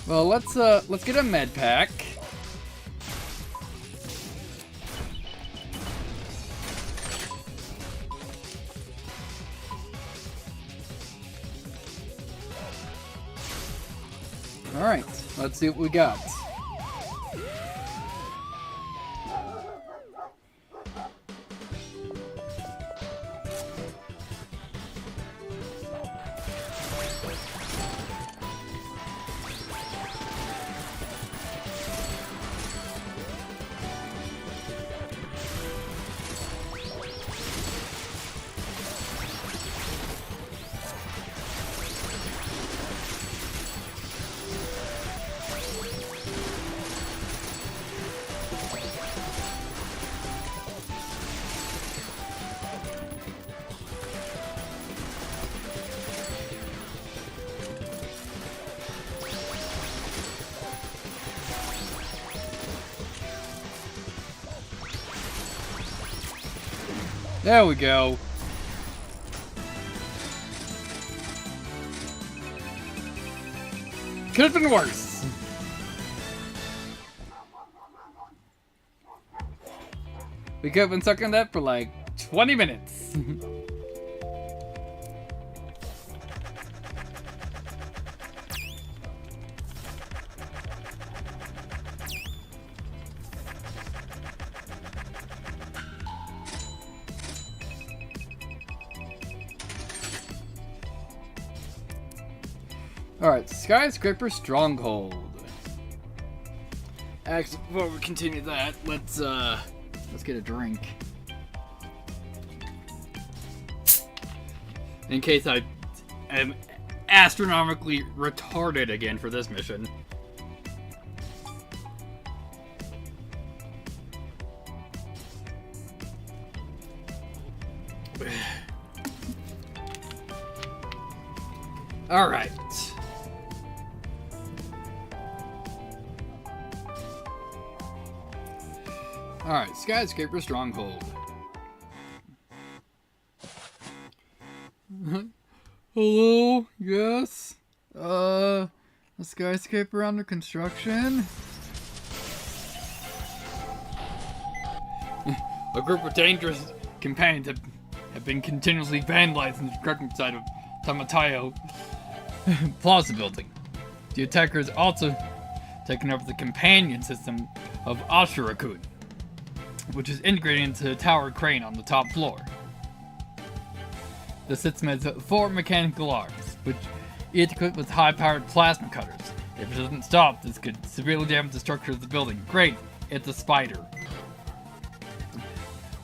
Well, let's get a med pack. Alright, let's see what we got. There we go. Could have been worse. We could have been stuck on that for like 20 minutes. Alright, Skyscraper Stronghold. Actually, before we continue that, let's get a drink. In case I am astronomically retarded again for this mission. Alright. Alright, Skyscraper Stronghold. Hello? Yes? A skyscraper under construction? A group of dangerous companions have been continuously vandalizing the construction site of Tamatayo Plaza building. The attackers also taken over the companion system of Ashura-kun, which is integrated into the tower crane on the top floor. The system has 4 mechanical arms, which each equipped with high-powered plasma cutters. If it doesn't stop, this could severely damage the structure of the building. Great, it's a spider.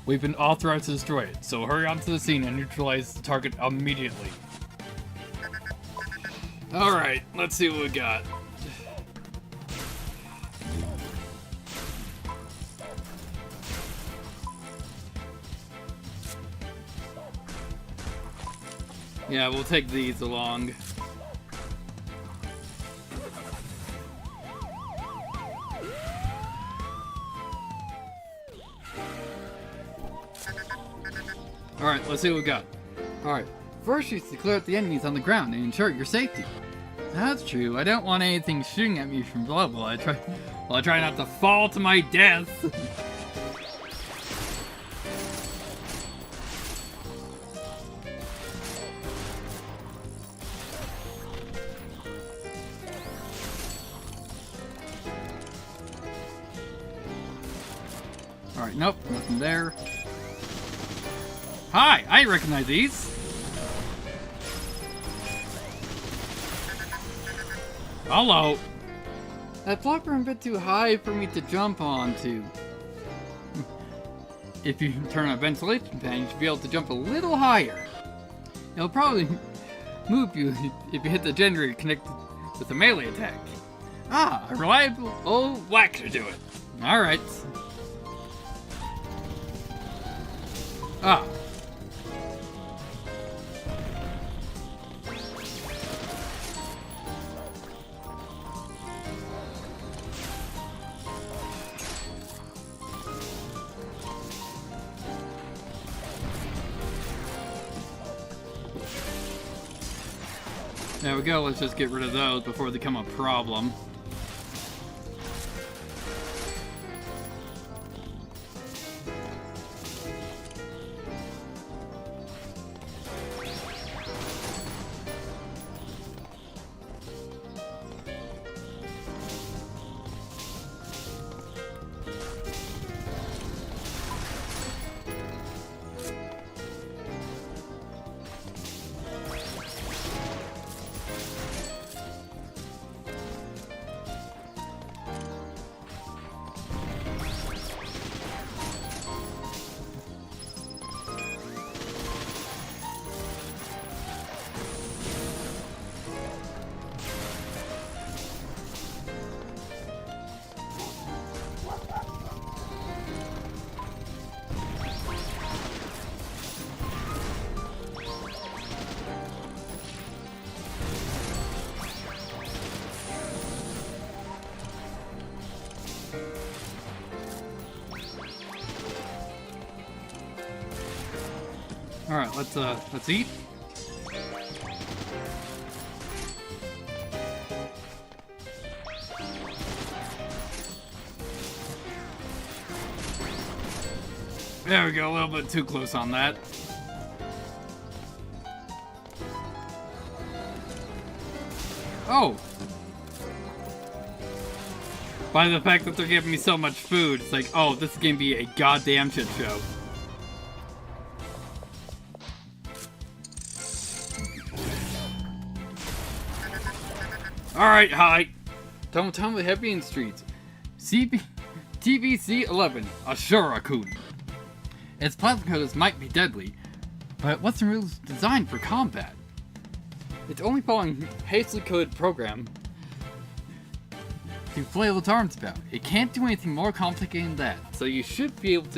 We've been authorized to destroy it, so hurry onto the scene and neutralize the target immediately. Alright, let's see what we got. Yeah, we'll take these along. Alright, let's see what we got. Alright, first you should clear out the enemies on the ground and ensure your safety. That's true, I don't want anything shooting at me from below while I try not to fall to my death. Alright, nope, nothing there. Hi, I recognize these. Hello. That block are a bit too high for me to jump onto. If you turn on ventilation fan, you should be able to jump a little higher. It'll probably move you if you hit the generator connected with a melee attack. Ah, a reliable old whack should do it. Alright. Ah. There we go, let's just get rid of those before they become a problem. Alright, let's eat. There we go, a little bit too close on that. Oh! By the fact that they're giving me so much food, it's like, oh, this is gonna be a goddamn shit show. Alright, hi. Tomo Heavy Streets. TBC 11, Ashura-kun. Its plasma codes might be deadly, but it wasn't really designed for combat. It's only following hastily coded program to flail its arms about. It can't do anything more complicated than that, so you should be able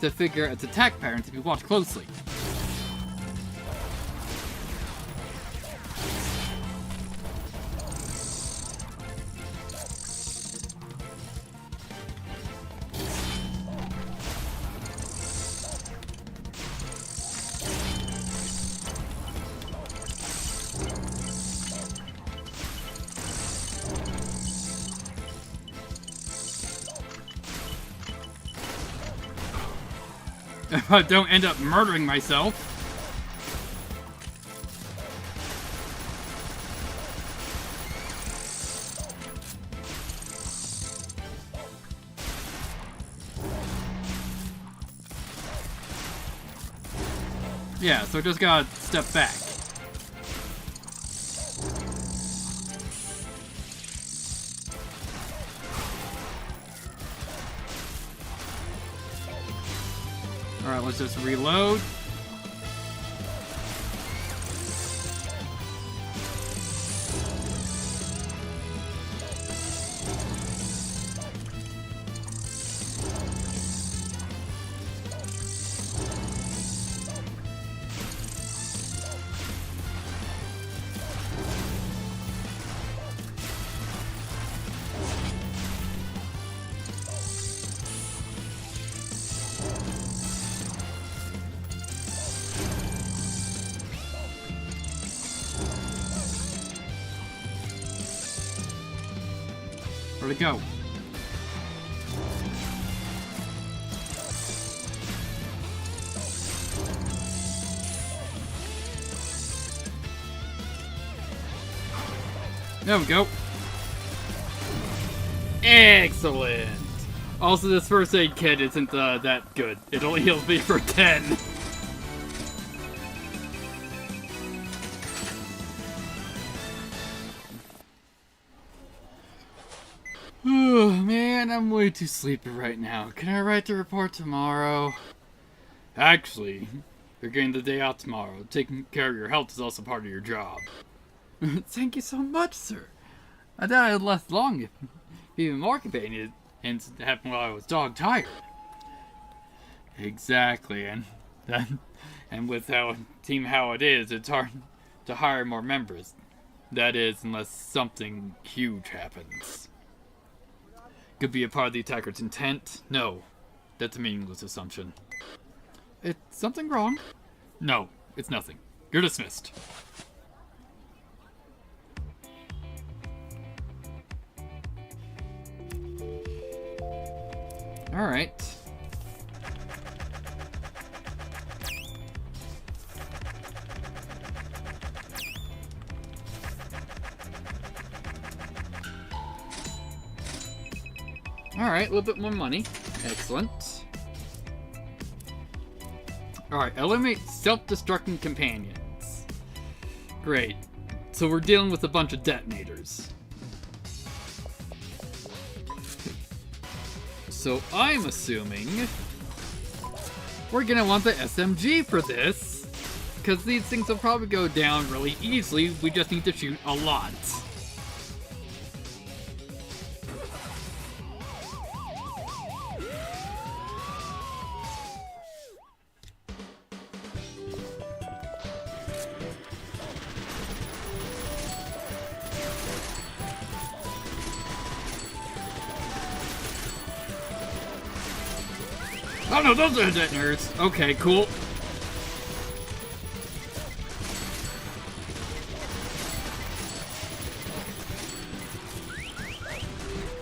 to figure its attack patterns if you watch closely. If I don't end up murdering myself. Yeah, so just gotta step back. Alright, let's just reload. Where'd it go? There we go. Excellent! Also, this first aid kit isn't that good. It only heals me for 10. Oh, man, I'm way too sleepy right now. Can I write the report tomorrow? Actually, you're getting the day out tomorrow. Taking care of your health is also part of your job. Thank you so much, sir. I thought I'd last long if even more convenient and it happened while I was dog tired. Exactly, and with how it is, it's hard to hire more members. That is, unless something huge happens. Could be a part of the attacker's intent? No, that's a meaningless assumption. Is something wrong? No, it's nothing. You're dismissed. Alright. Alright, a little bit more money. Excellent. Alright, eliminate self-destructing companions. Great. So we're dealing with a bunch of detonators. So I'm assuming we're gonna want the SMG for this, because these things will probably go down really easily. We just need to shoot a lot. Oh no, those are detonators. Okay, cool.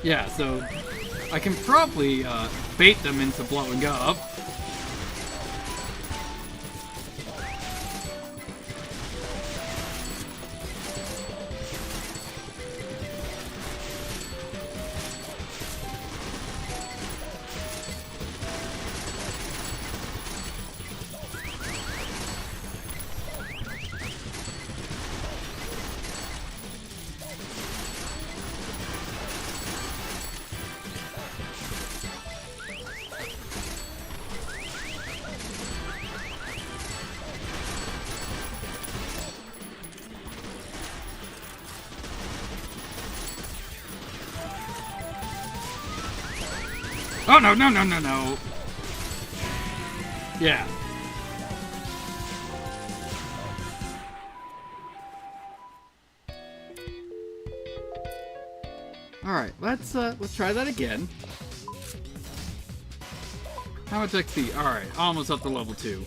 Yeah, so I can probably bait them into blowing up. Oh no, no, no, no, no. Yeah. Alright, let's try that again. How much XP? Alright, almost up to level 2.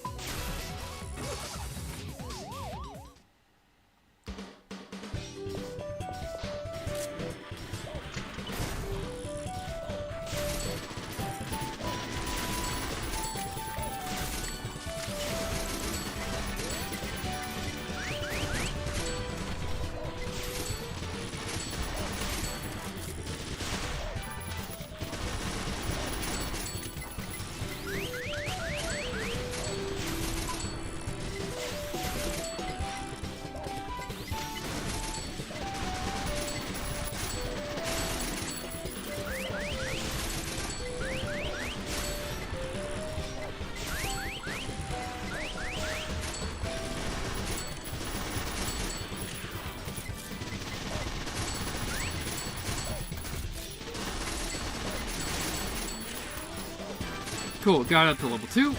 Cool, got up to level 2.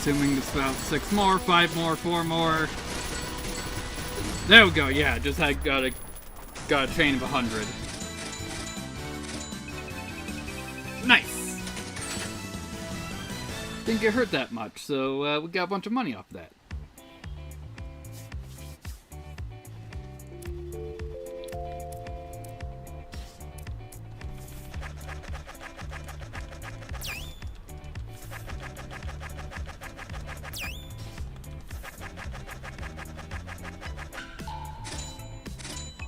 assuming it's about 6 more, 5 more, 4 more. There we go, yeah, just got a chain of 100. Nice! Didn't get hurt that much, so we got a bunch of money off that.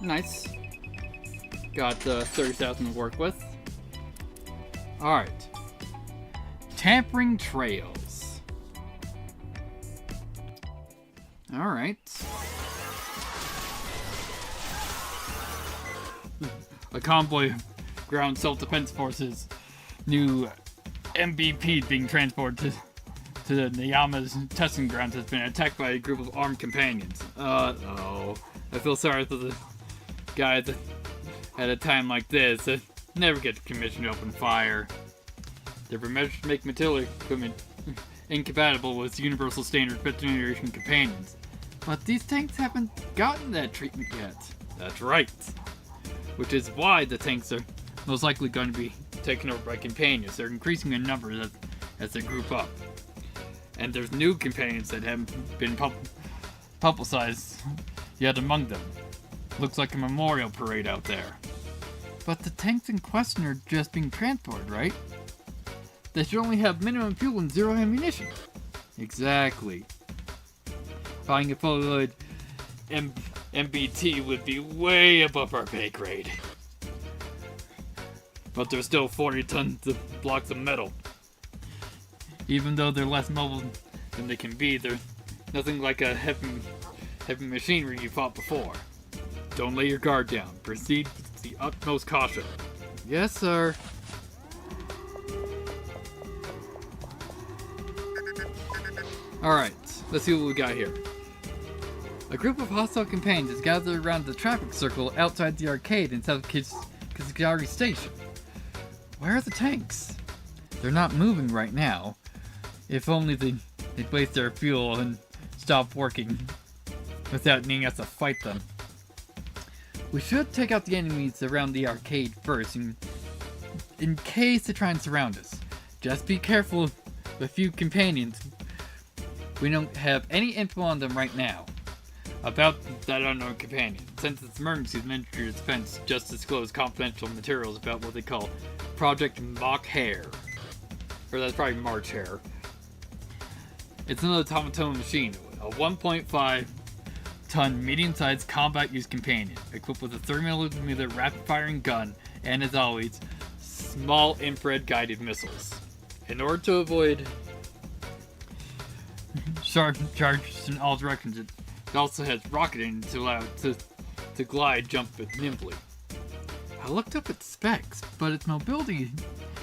Nice. Got 30,000 to work with. Alright. Tampering trails. Alright. A convoy of ground self-defense forces. New MVP being transported to the Nayama's testing grounds has been attacked by a group of armed companions. Uh-oh. I feel sorry for the guys at a time like this that never get commissioned to open fire. They're measures to make material equipment incompatible with universal standard 5th generation companions. But these tanks haven't gotten that treatment yet. That's right. Which is why the tanks are most likely going to be taken over by companions. They're increasing in numbers as they group up. And there's new companions that haven't been publicized yet among them. Looks like a memorial parade out there. But the tanks in question are just being transported, right? They should only have minimum fuel and 0 ammunition. Exactly. Buying a fully loaded MBT would be way above our pay grade. But there's still 40 tons of blocks of metal. Even though they're less mobile than they can be, they're nothing like a heavy machinery you fought before. Don't lay your guard down. Proceed with the utmost caution. Yes, sir. Alright, let's see what we got here. A group of hostile companions is gathered around the traffic circle outside the arcade in South Kizigari Station. Where are the tanks? They're not moving right now. If only they'd waste their fuel and stop working without needing us to fight them. We should take out the enemies around the arcade first, in case they try and surround us. Just be careful with a few companions. We don't have any info on them right now. About that unknown companion. Since it's emergency, the Ministry of Defense just disclosed confidential materials about what they call Project Mock Hair. Or that's probably March Hair. It's another automaton machine, a 1.5 ton medium-sized combat-use companion, equipped with a 30mm rapid-firing gun, and as always, small infrared guided missiles. In order to avoid sharp charges in all directions, it also has rocketing to allow it to glide, jump nimbly. I looked up its specs, but its mobility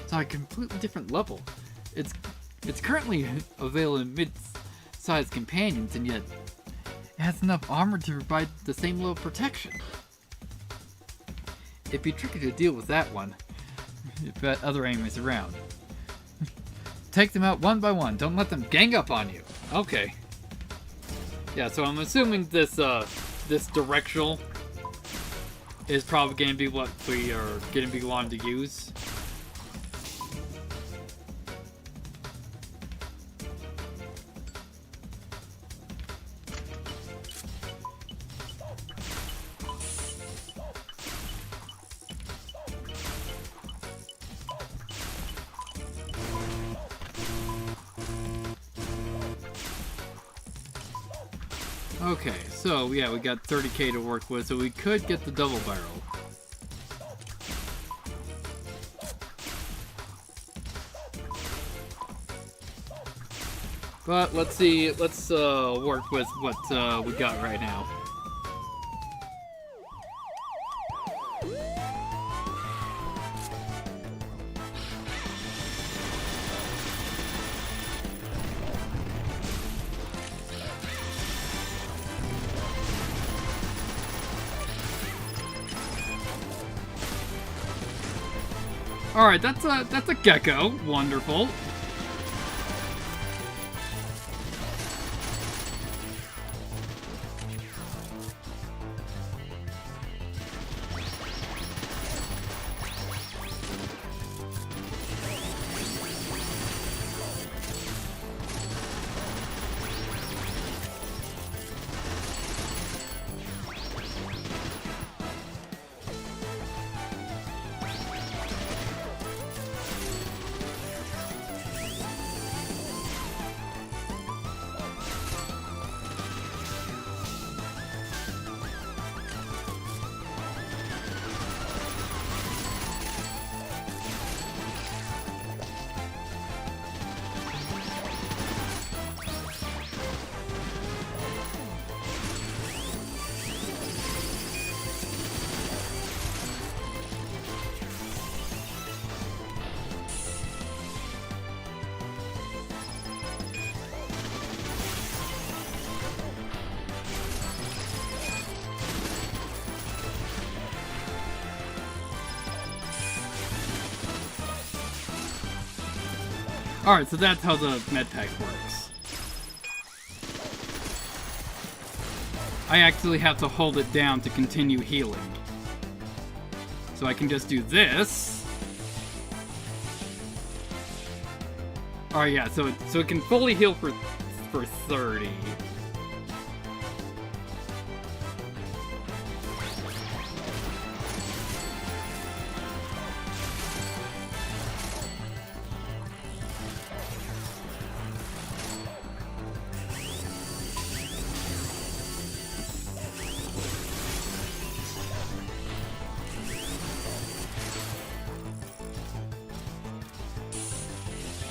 is on a completely different level. It's currently available in mid-sized companions, and yet it has enough armor to provide the same level of protection. It'd be tricky to deal with that one, if other enemies around. Take them out one by one. Don't let them gang up on you. Okay. Yeah, so I'm assuming this directional is probably going to be what we are going to be wanting to use. Okay, so yeah, we got 30k to work with, so we could get the double barrel. But let's see, let's work with what we got right now. Alright, that's a gecko. Wonderful. Alright, so that's how the med pack works. I actually have to hold it down to continue healing. So I can just do this. Oh yeah, so it can fully heal for 30.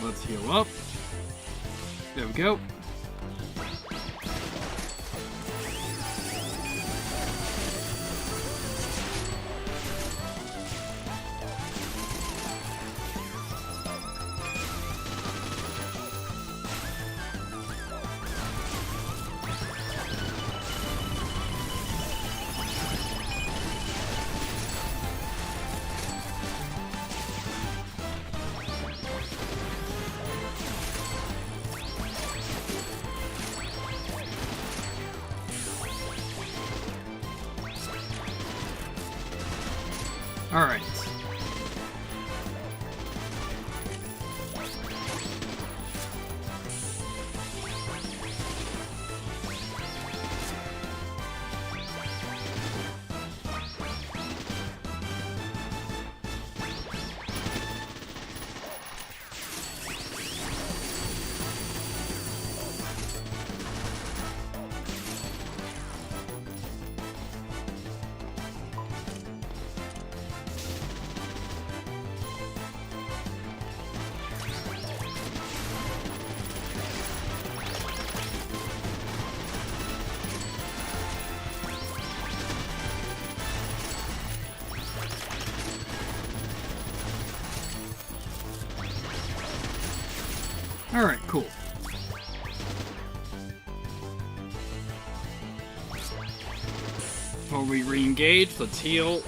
Let's heal up. There we go. Alright. Alright, cool. Before we re-engage, let's heal.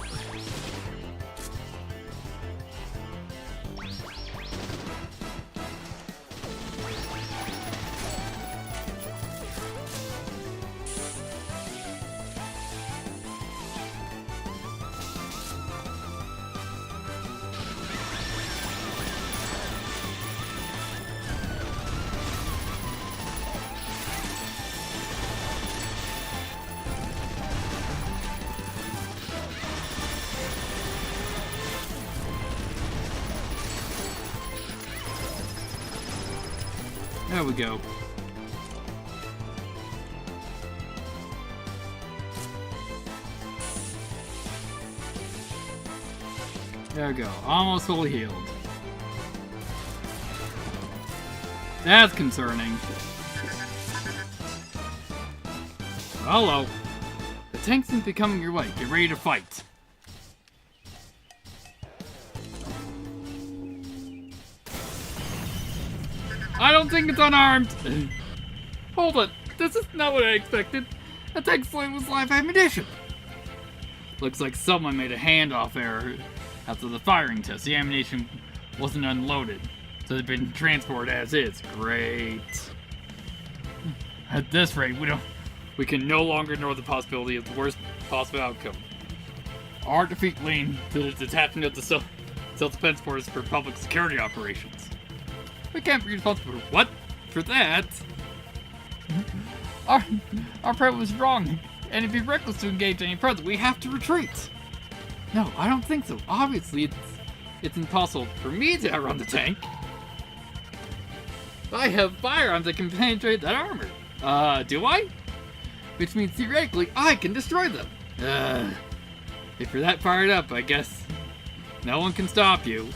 There we go. There we go. Almost fully healed. That's concerning. Hello. The tank seems to be coming your way. Get ready to fight. I don't think it's unarmed! Hold it, this is not what I expected. The tank slate was live ammunition. Looks like someone made a handoff error after the firing test. The ammunition wasn't unloaded, so it's been transported as is. Great. At this rate, we can no longer ignore the possibility of the worst possible outcome. Our defeat lean to the detachment of the self-defense force for public security operations. We can't be responsible for what? For that? Our plan was wrong, and it'd be reckless to engage any further. We have to retreat. No, I don't think so. Obviously, it's impossible for me to outrun the tank. I have firearms that can penetrate that armor. Do I? Which means theoretically, I can destroy them. If you're that fired up, I guess no one can stop you.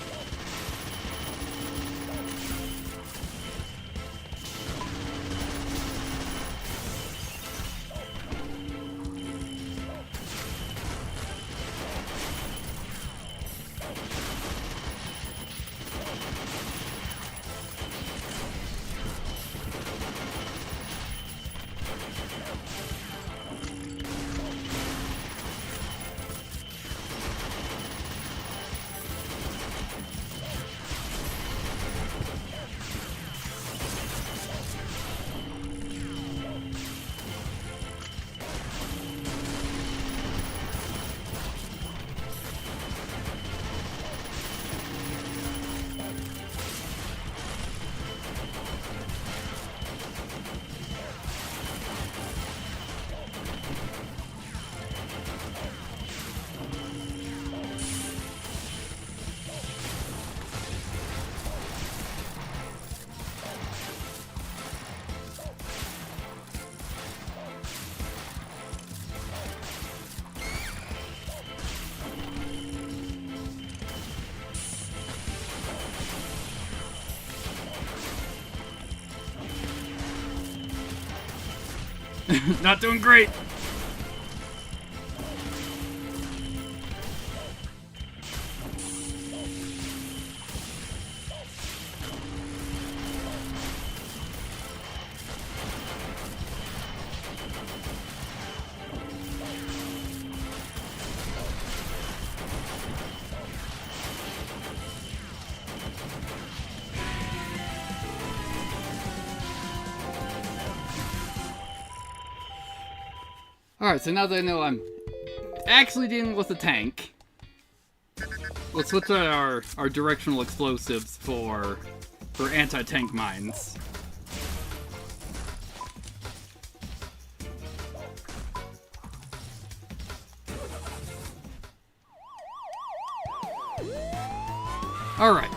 Not doing great. Alright, so now that I know I'm actually dealing with a tank, let's switch out our directional explosives for anti-tank mines. Alright.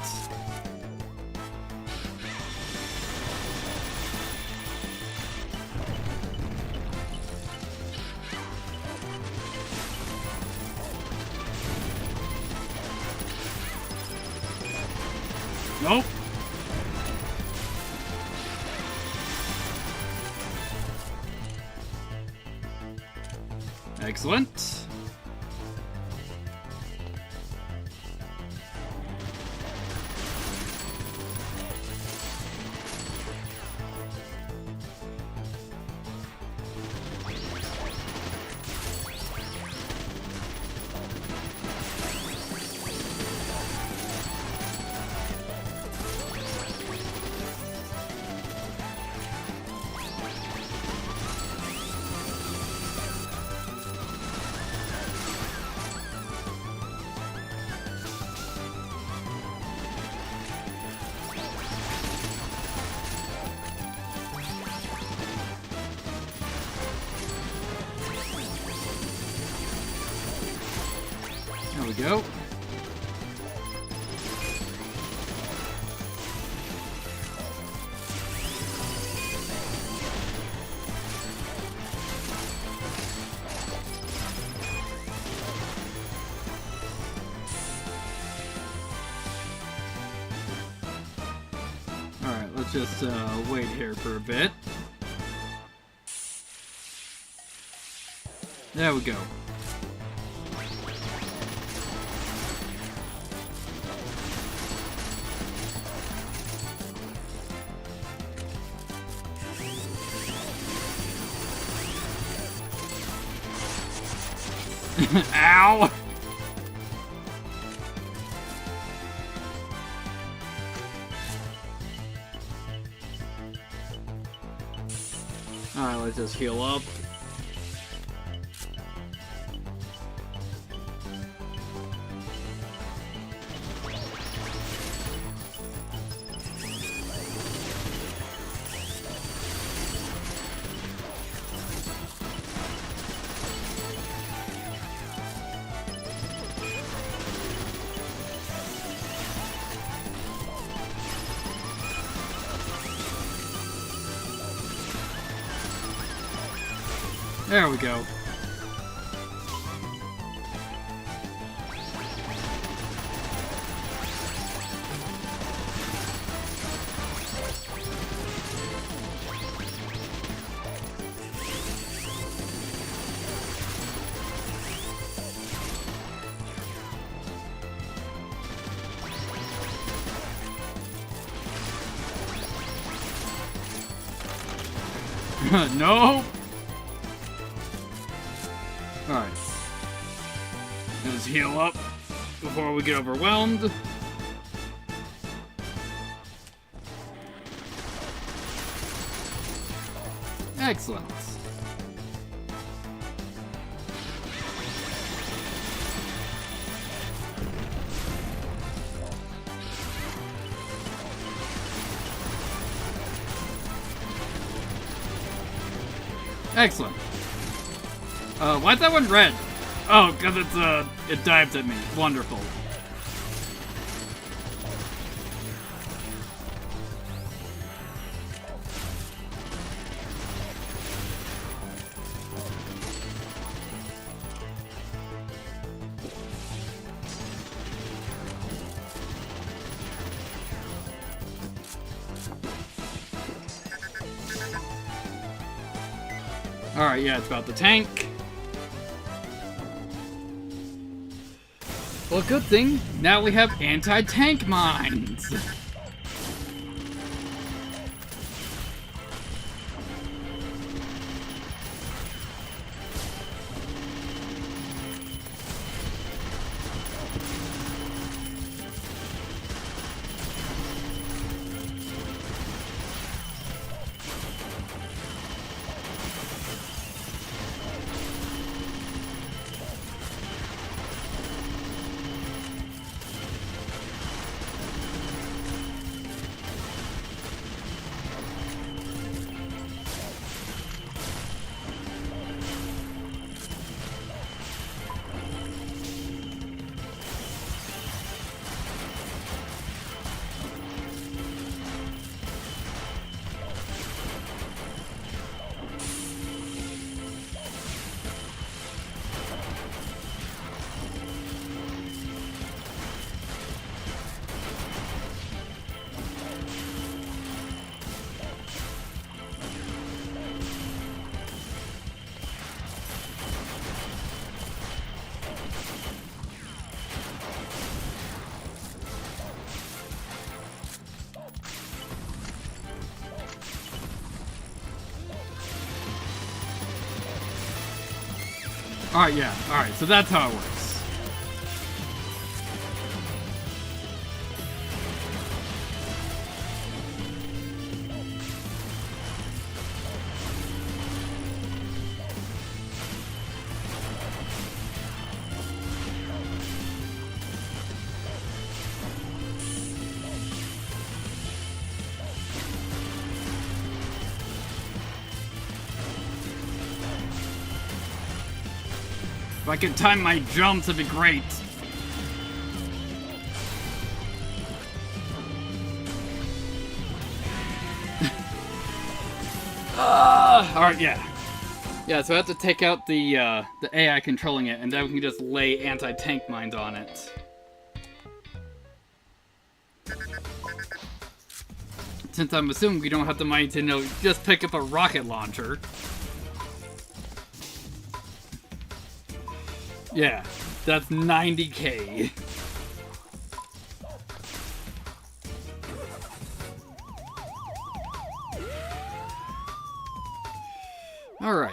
Nope. Excellent. There we go. Alright, let's just wait here for a bit. There we go. Ow! Alright, let's just heal up. There we go. No! Alright. Let's heal up before we get overwhelmed. Excellent. Excellent. Why's that one red? Oh, because it dived at me. Wonderful. Alright, yeah, it's about the tank. Well, good thing, now we have anti-tank mines! Alright, yeah, alright, so that's how it works. If I could time my jumps, it'd be great. Alright, yeah. Yeah, so I have to take out the AI controlling it, and then we can just lay anti-tank mines on it. Since I'm assuming we don't have the money to, you know, just pick up a rocket launcher. Yeah, that's 90K. All right.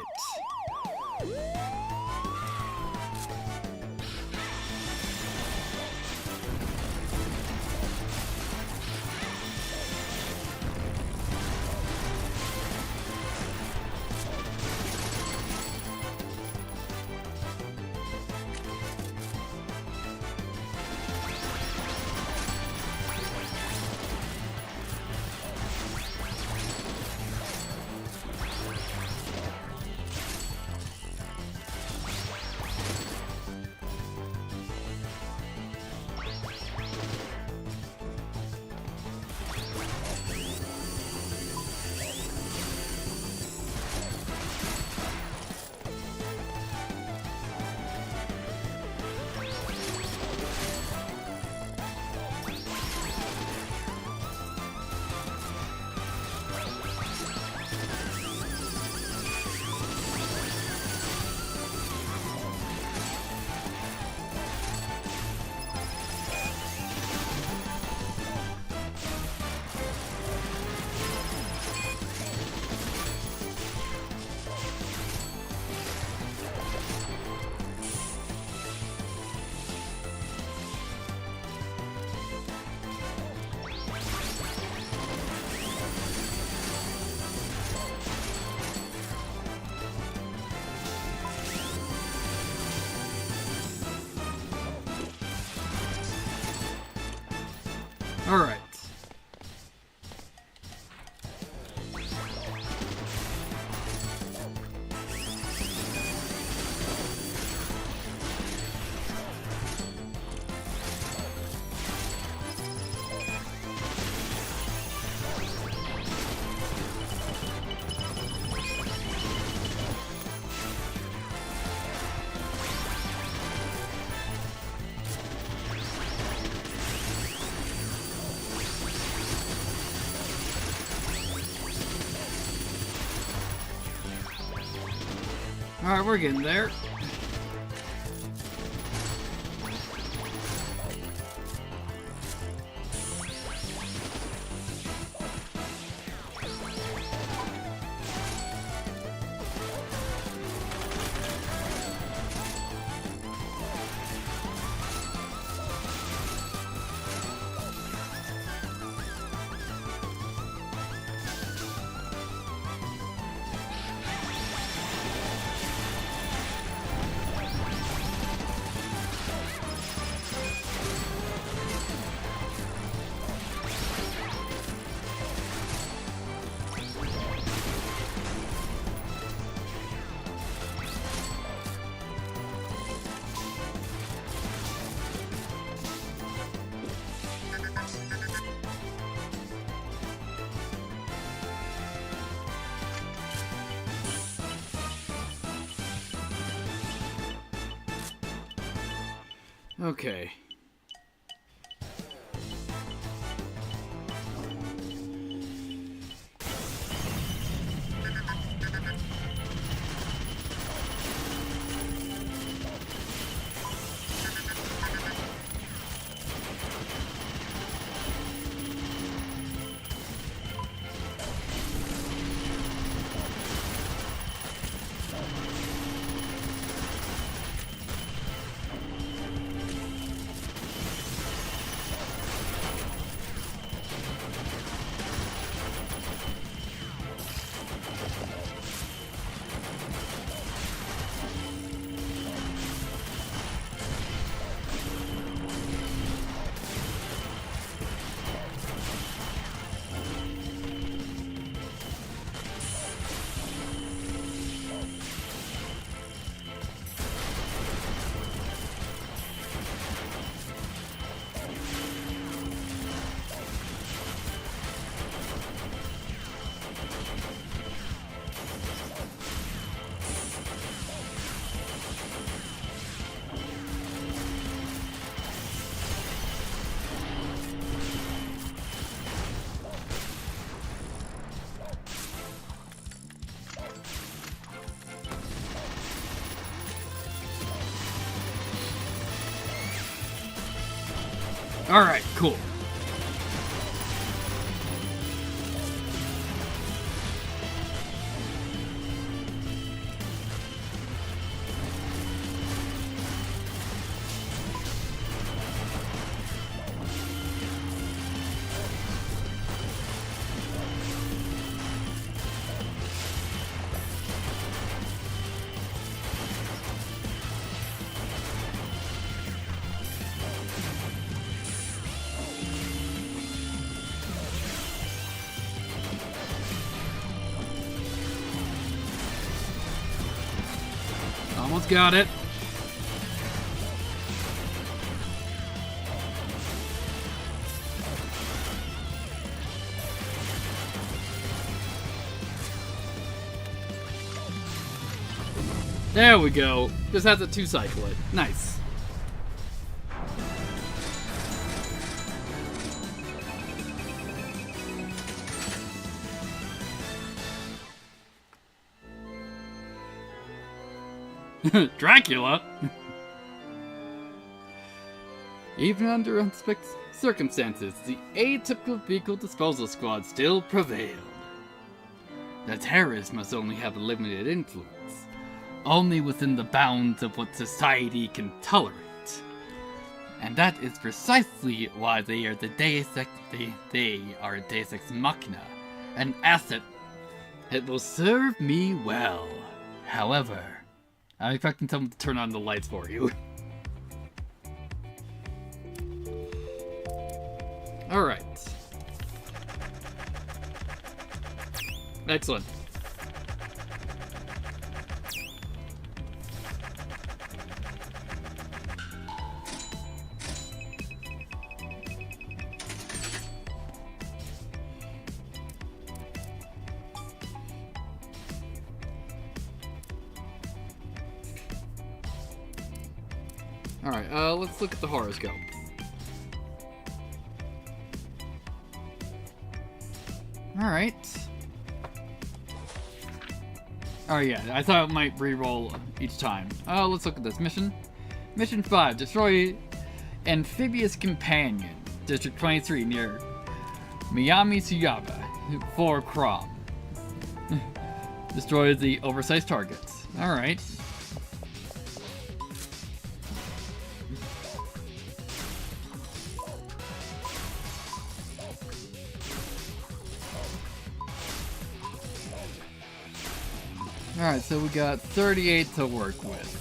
All right. Alright, we're getting there. Okay. Alright, cool. Almost got it. There we go. Just have to two-cycle it. Nice. Dracula? Even under unexpected circumstances, the atypical vehicle disposal squad still prevailed. The terrorists must only have a limited influence, only within the bounds of what society can tolerate. And that is precisely why they are the they are a Deus Ex Machina, an asset that will serve me well. However, I'm expecting someone to turn on the lights for you. Alright. Excellent. Alright, let's look at the horoscope. Alright. Oh yeah, I thought it might re-roll each time. Oh, let's look at this mission. Mission 5, destroy Amphibious Companion, District 23 near Miami Suyaba for Crom. Destroy the oversized targets. Alright. Alright, so we got 38 to work with.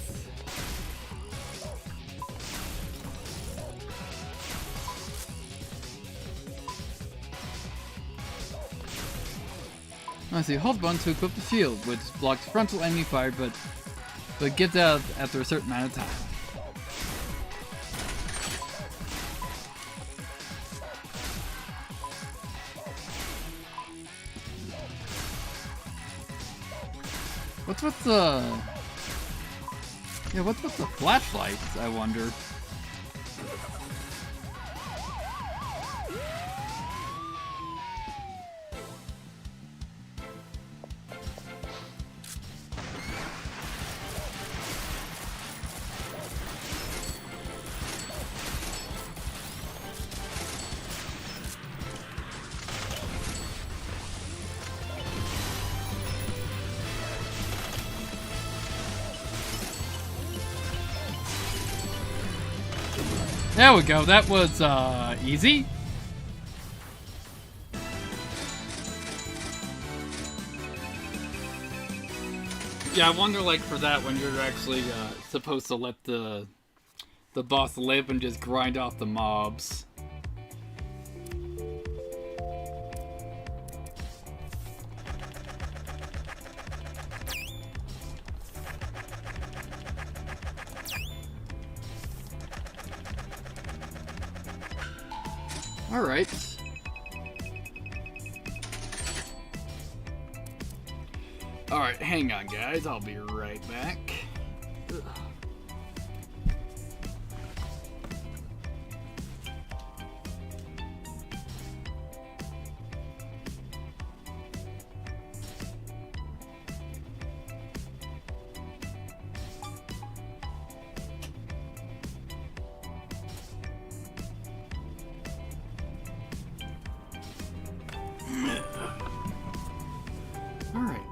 I see, hold button to equip the shield, which blocks frontal enemy fire, but gets out after a certain amount of time. What's with the... Yeah, what's with the flashlights, I wonder? There we go, that was, easy. Yeah, I wonder, like, for that, when you're actually, supposed to let the boss live and just grind off the mobs. Alright. Alright, hang on guys, I'll be right back. Ugh. Alright.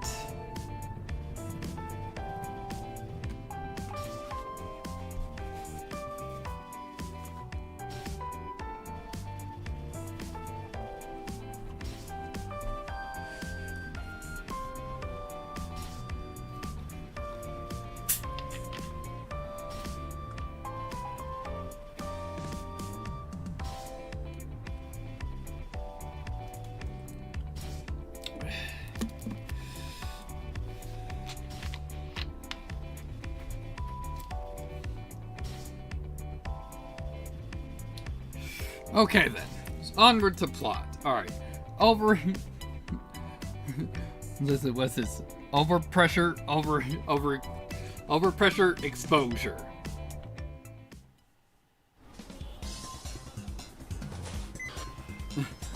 Okay then, onward to plot. Alright, Listen, what's this? Overpressure exposure.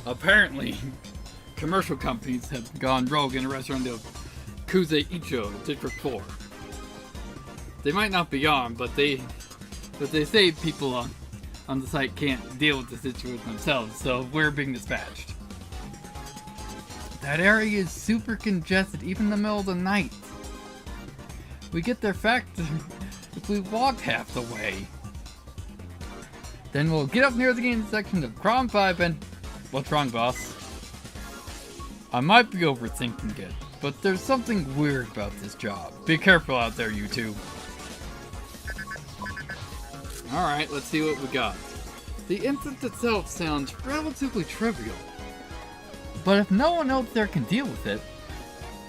Apparently, commercial companies have gone rogue in a restaurant of Kuze Icho, District 4. They might not be armed, but they say people on the site can't deal with the situation themselves, so we're being dispatched. That area is super congested, even in the middle of the night. We get there faster if we walk half the way. Then we'll get up near the intersection of Crom 5 and... What's wrong, boss? I might be overthinking it, but there's something weird about this job. Be careful out there, you two. Alright, let's see what we got. The incident itself sounds relatively trivial. But if no one else there can deal with it,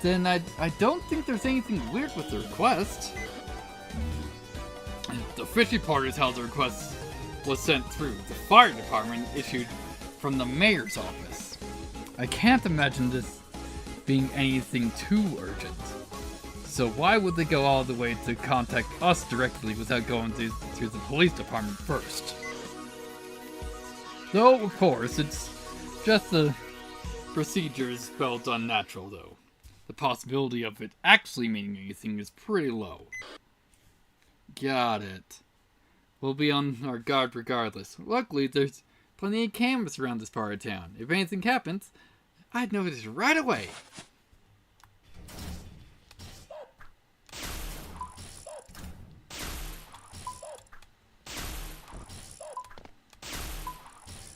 then I don't think there's anything weird with the request. The fishy part is how the request was sent through. The fire department issued from the mayor's office. I can't imagine this being anything too urgent. So why would they go all the way to contact us directly without going to the police department first? Though, of course, it's just the procedure is felt unnatural, though. the possibility of it actually meaning anything is pretty low. Got it. We'll be on our guard regardless. Luckily, there's plenty of cameras around this part of town. If anything happens, I'd notice right away.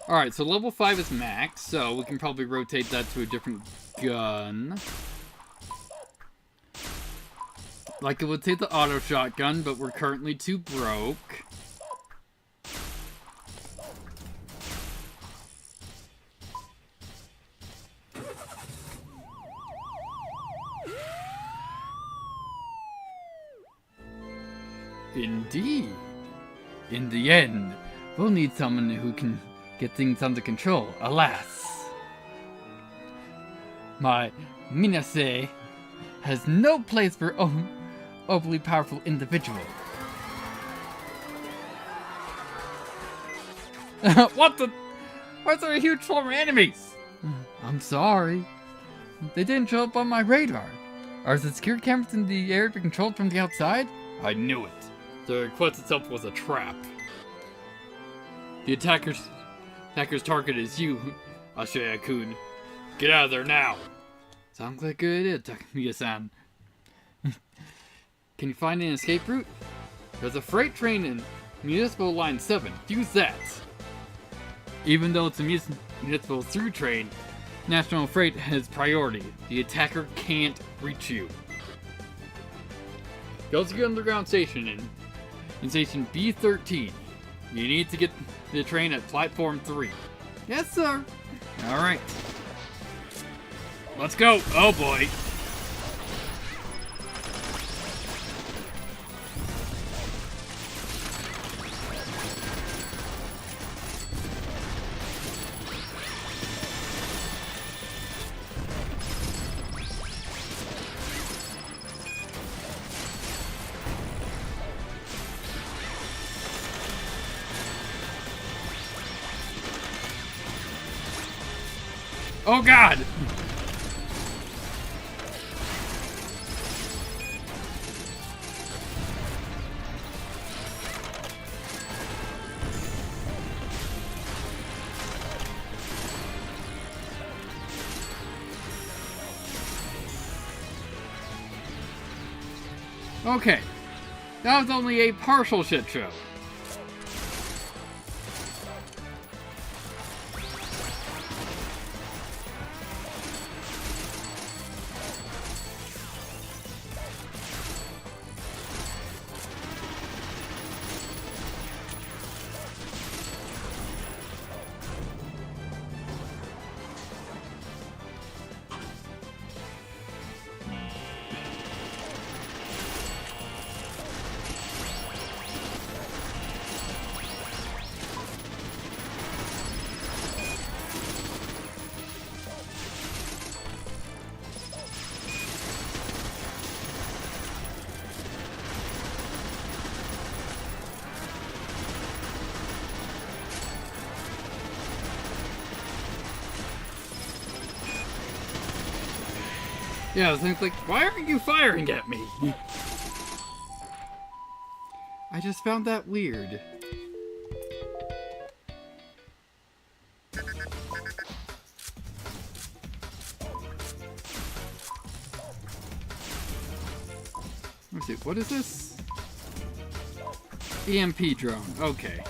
Alright, so level 5 is max, so we can probably rotate that to a different gun. Like it would take the auto shotgun, but we're currently too broke. Indeed. In the end, we'll need someone who can get things under control, alas. My Minase has no place for overly powerful individual. What the? Why is there a huge swarm of enemies? I'm sorry. They didn't show up on my radar. Are the security cameras in the area controlled from the outside? I knew it. The request itself was a trap. The attacker's target is you, Ashaya-kun. Get out of there now. Sounds like a good idea, Takamiya-san. Can you find an escape route? There's a freight train in Municipal Line 7. Use that. Even though it's a municipal through train, National Freight has priority. The attacker can't reach you. Go to the underground station in station B13. You need to get the train at platform 3. Yes, sir. Alright. Let's go. Oh, boy. Oh, God! Okay. That was only a partial shit show. Yeah, I was like, why are you firing at me? I just found that weird. Let's see, what is this? EMP drone, okay.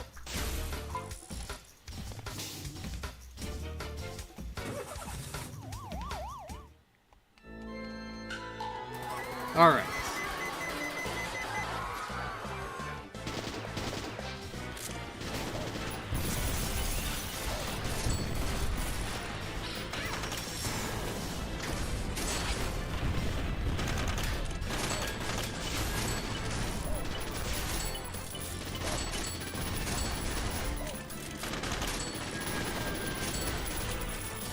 Alright.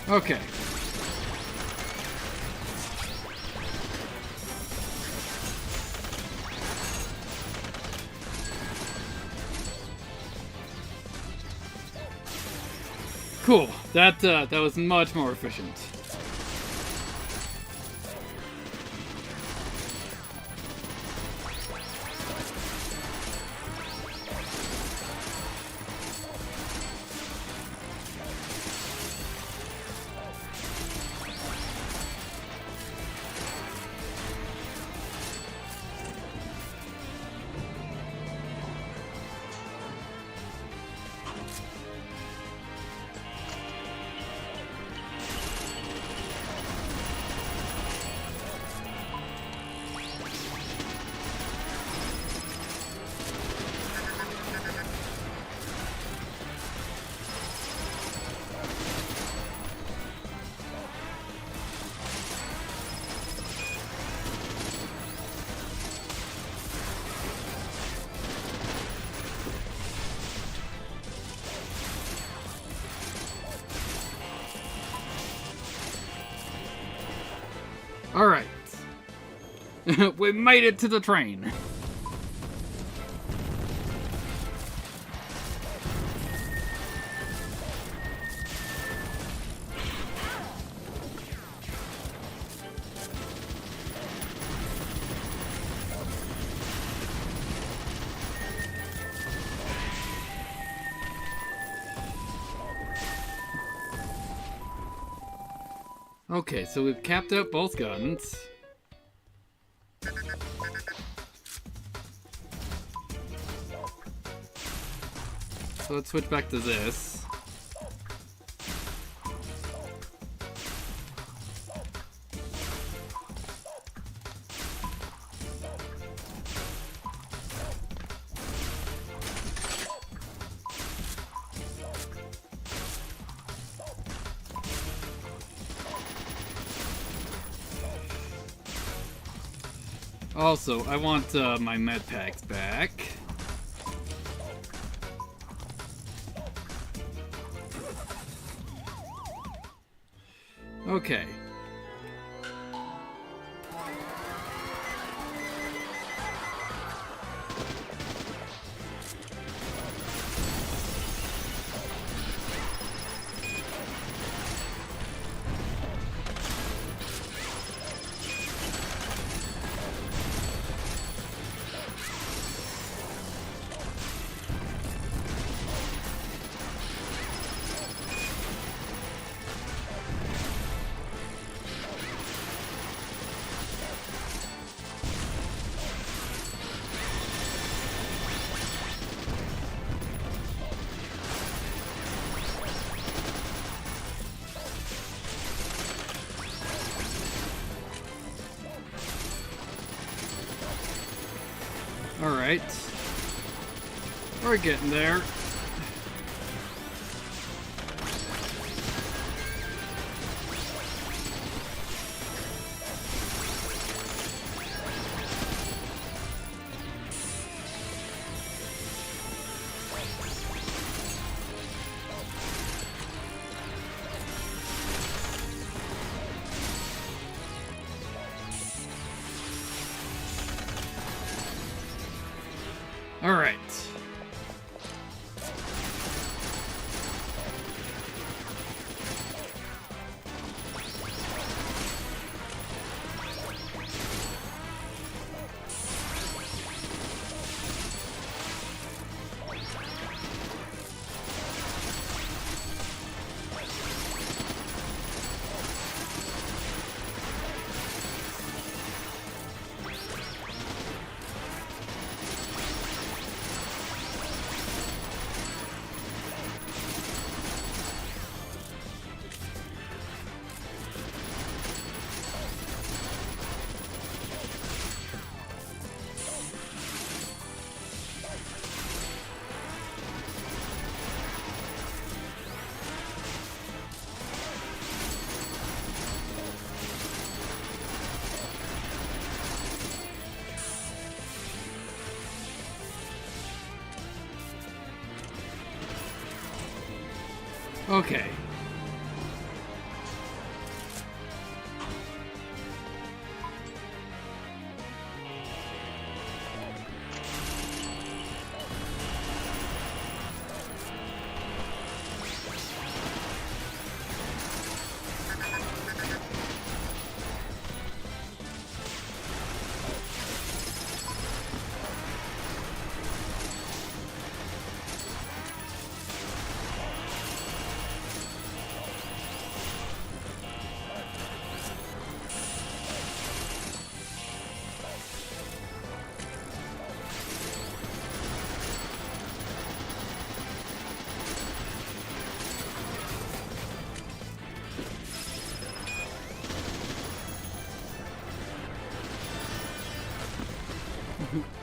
Okay. Cool. That was much more efficient. Alright. We made it to the train. Okay, so we've capped out both guns. So let's switch back to this. Also, I want my med packs back. Okay. Alright. We're getting there. Alright. Okay.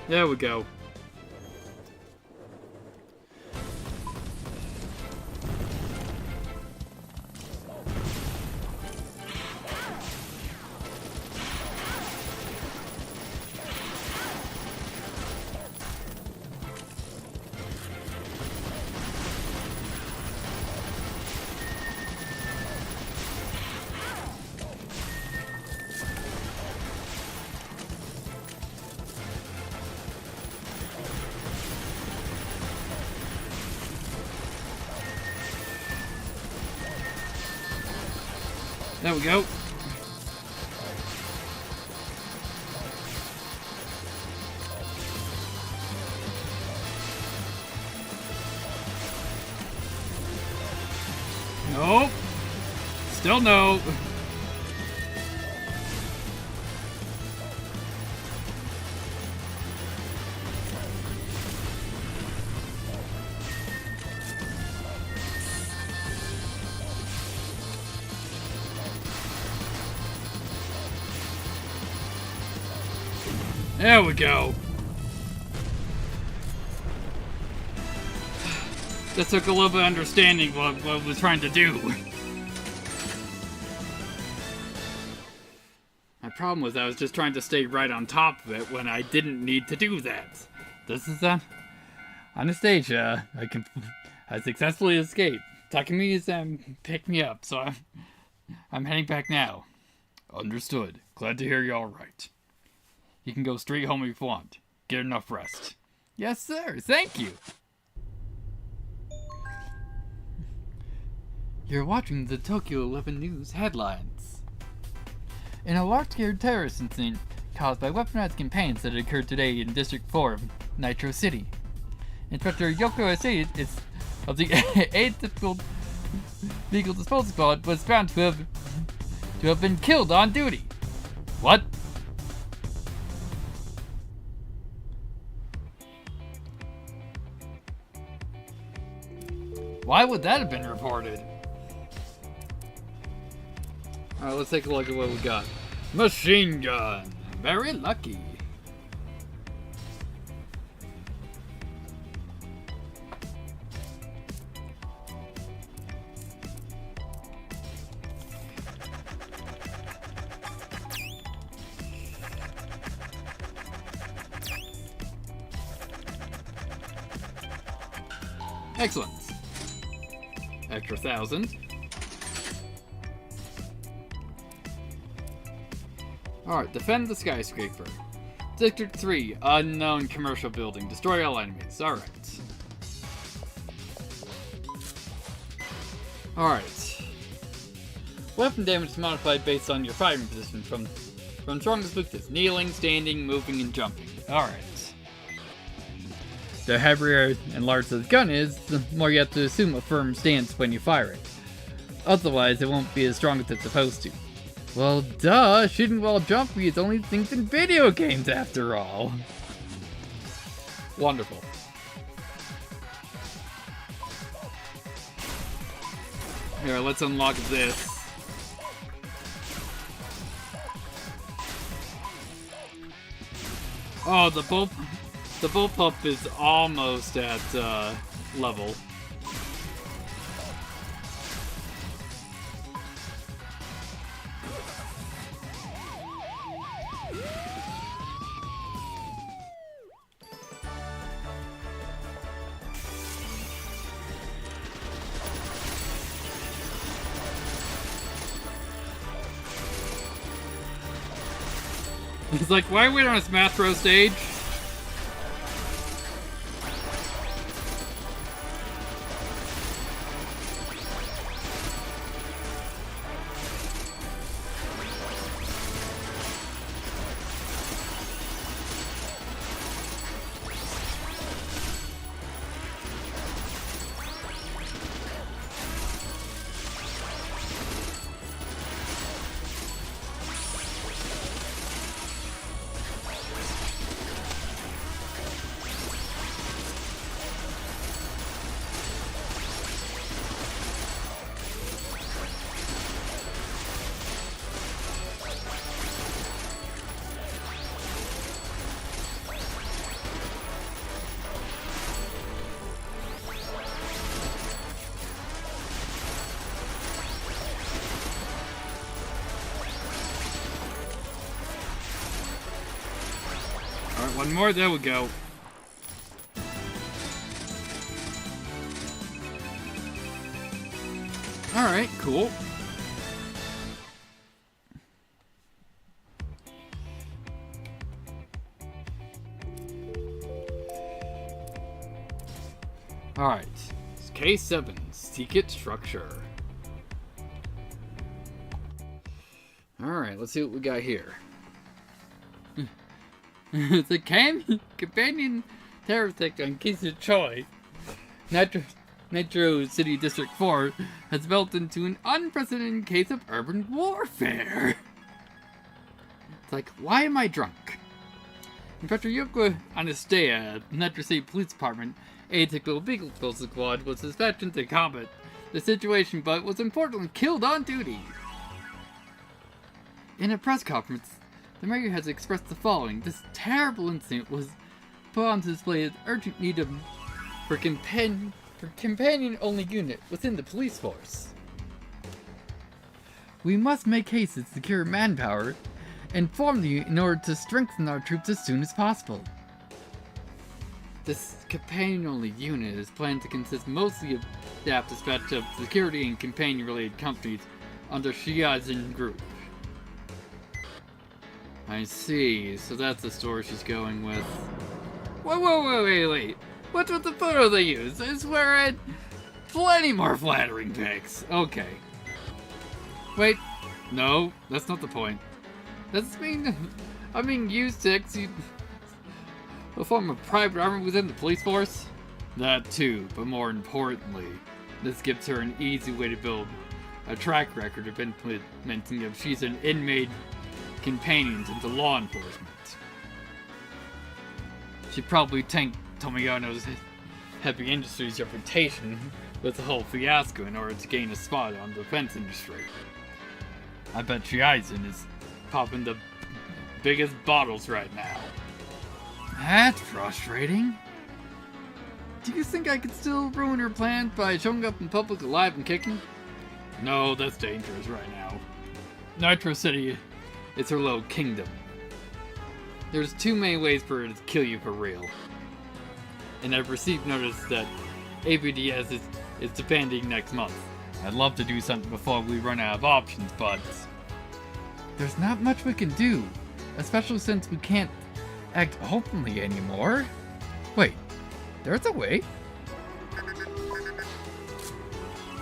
There we go. There we go. Nope. Still no. There we go. That took a little bit of understanding what I was trying to do. My problem was I was just trying to stay right on top of it when I didn't need to do that. This is Anastasia. I successfully escaped. Takami's picked me up, so I'm heading back now. Understood. Glad to hear you're alright. You can go straight home if you want. Get enough rest. Yes, sir. Thank you. You're watching the Tokyo 11 News headlines. In a large-scale terrorist incident caused by weaponized campaigns that occurred today in District 4 of Nitro City, Inspector Yoko Asai of the Atypical Vehicle Disposal Squad was found to have been killed on duty. What? Why would that have been reported? Alright, let's take a look at what we got. Machine gun. Very lucky. Excellent. Extra 1,000. Alright, defend the skyscraper. District 3, unknown commercial building. Destroy all enemies. Alright. Alright. Weapon damage is modified based on your firing position from strongest to weakest. Kneeling, standing, moving, and jumping. Alright. The heavier and larger the gun is, the more you have to assume a firm stance when you fire it. Otherwise, it won't be as strong as it's supposed to. Well, duh, shooting while jumping is only things in video games after all. Wonderful. Here, let's unlock this. Oh, the bullpup is almost at level. He's like, why are we on a Smash Bros stage? Alright, one more, there we go. Alright, cool. Alright, K7, Secret Structure. Alright, let's see what we got here. The companion terrorist on Kisa Choi, Nitro City District 4, has developed into an unprecedented case of urban warfare. It's like, why am I drunk? Inspector Yoko Anastea, Nitro City Police Department, a Tactical Vehicle Squad, was dispatched into combat the situation, but was importantly killed on duty. In a press conference, the mayor has expressed the following: this terrible incident was put on display as urgent need for companion-only unit within the police force. We must make haste to secure manpower and form the unit in order to strengthen our troops as soon as possible. This companion-only unit is planned to consist mostly of staff dispatched of security and companion-related companies under Shiazin Group. I see, so that's the store she's going with. Wait. What's with the photo they used? I swear I had plenty more flattering pics. Okay. Wait, no, that's not the point. I'm being used to execute a form of private army within the police force? That too, but more importantly, this gives her an easy way to build a track record of implementing if she's an inmate companions into law enforcement. She probably tanked Tomoyano's heavy industry's reputation with the whole fiasco in order to gain a spot on the defense industry. I bet Shiaizen is popping the biggest bottles right now. That's frustrating. Do you think I could still ruin her plans by showing up in public alive and kicking? No, that's dangerous right now. Nitro City is her little kingdom. There's too many ways for her to kill you for real. And I've received notice that ABDS is disbanding next month. I'd love to do something before we run out of options, but there's not much we can do, especially since we can't act openly anymore. Wait, there's a way.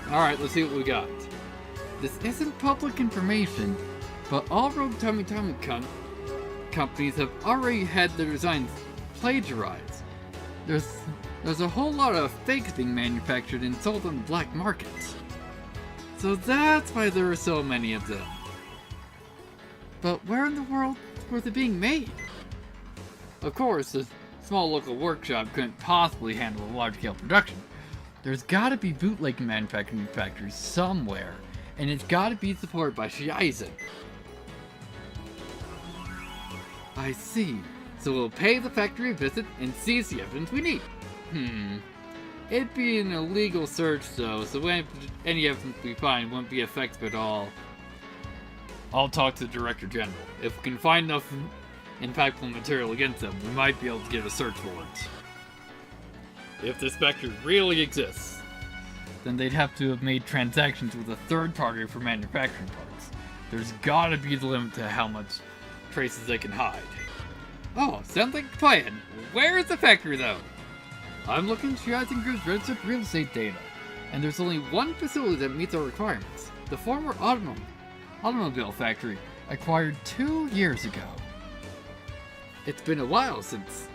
Alright, let's see what we got. This isn't public information, but all rogue Tommy companies have already had their designs plagiarized. There's a whole lot of fakes being manufactured and sold on the black market. So that's why there are so many of them. But where in the world were they being made? Of course, a small local workshop couldn't possibly handle a large-scale production. There's gotta be bootleg manufacturing factories somewhere, and it's gotta be supported by Shiaizen. I see. So we'll pay the factory a visit and seize the evidence we need. It'd be an illegal search though, so any evidence we find won't be effective at all. I'll talk to the Director General. If we can find enough impactful material against them, we might be able to get a search warrant. If this factory really exists, then they'd have to have made transactions with a third party for manufacturing parts. There's gotta be the limit to how much traces they can hide. Oh, sounds like a plan. Where is the factory though? I'm looking at Shiaizen Group's registered real estate data, and there's only one facility that meets our requirements. The former automobile factory, acquired 2 years ago. It's been a while since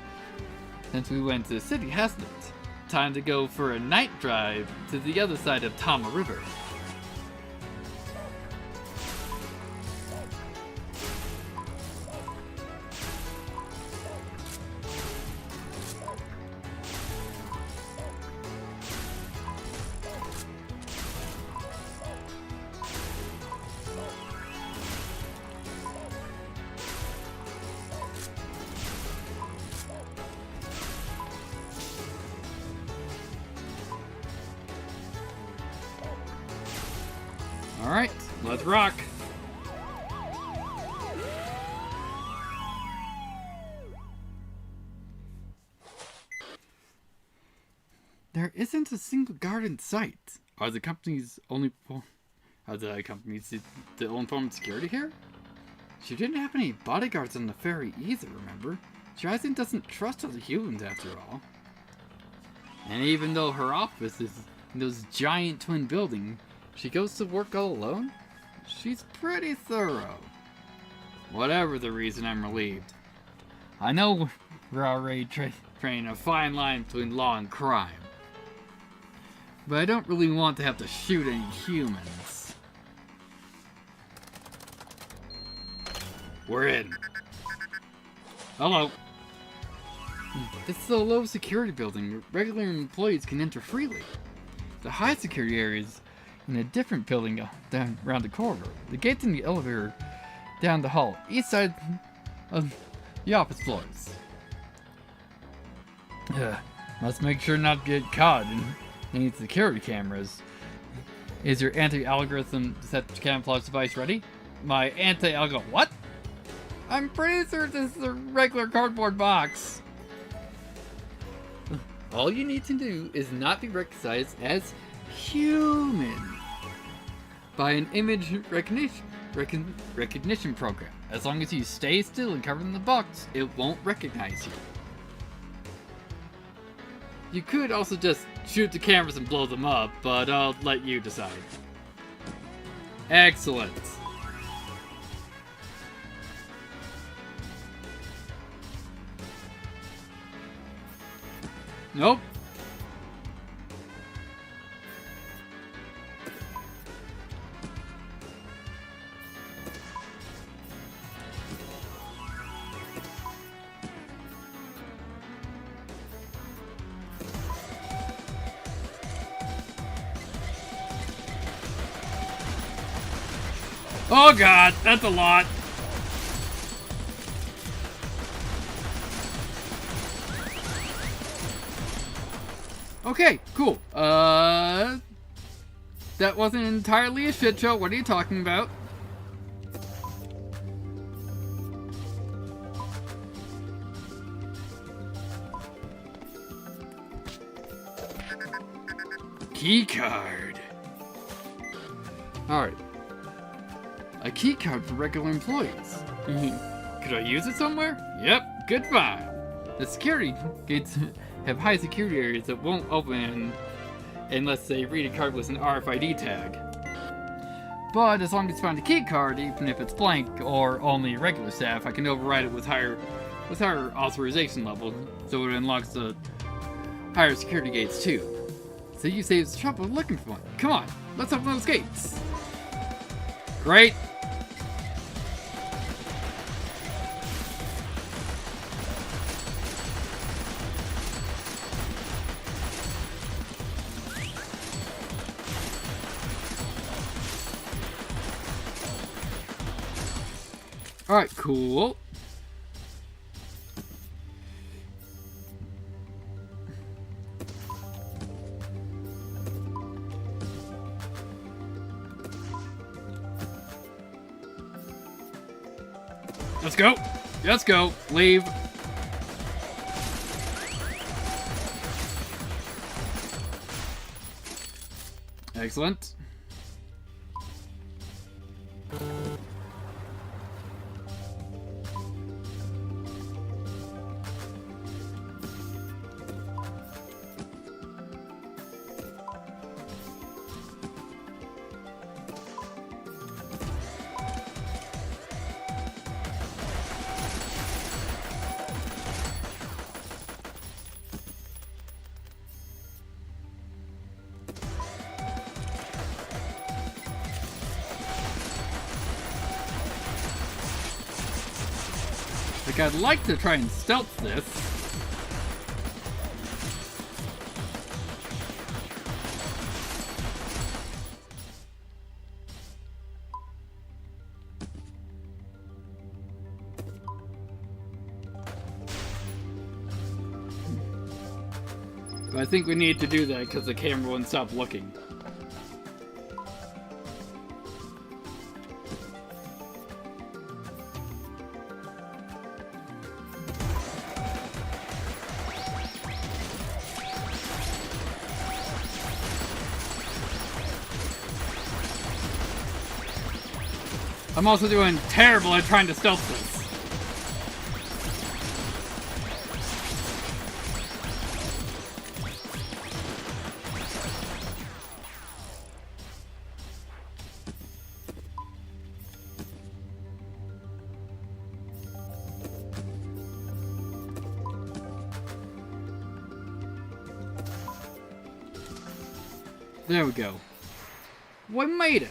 we went to the city, hasn't it? Time to go for a night drive to the other side of Tama River. Alright, let's rock! There isn't a single guard in sight. Are the companies the only form of security here? She didn't have any bodyguards on the ferry either, remember? Shiaizen doesn't trust other humans after all. And even though her office is in those giant twin buildings, she goes to work all alone? She's pretty thorough. Whatever the reason, I'm relieved. I know we're already training a fine line between law and crime. But I don't really want to have to shoot any humans. We're in. Hello. This is a low security building where regular employees can enter freely. The high security area is in a different building down around the corridor. The gates in the elevator down the hall, east side of the office floors. Must make sure not to get caught in any security cameras. Is your anti-algorithm deceptive camouflage device ready? My anti-algo what? I'm pretty sure this is a regular cardboard box. All you need to do is not be recognized as human by an image recognition program. As long as you stay still and covered in the box, it won't recognize you. You could also just shoot the cameras and blow them up, but I'll let you decide. Excellent. Nope. Oh god, that's a lot. Okay, cool. That wasn't entirely a shit show. What are you talking about? Key card. Alright. A key card for regular employees. Could I use it somewhere? Yep, good find. The security gates have high security areas that won't open unless they read a card with an RFID tag. But as long as you find a key card, even if it's blank or only regular staff, I can override it with higher authorization level, so it unlocks the higher security gates too. So you save the trouble looking for one. Come on, let's open those gates. Great. Alright, cool. Let's go. Let's go. Leave. Excellent. Like, I'd like to try and stealth this. But I think we need to do that because the camera won't stop looking. I'm also doing terrible at trying to stealth this. There we go. We made it!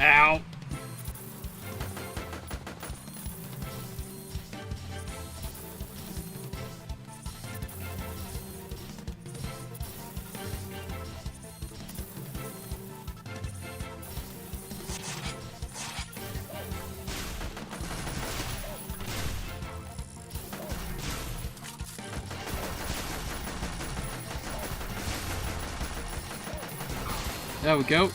Ow! There we go.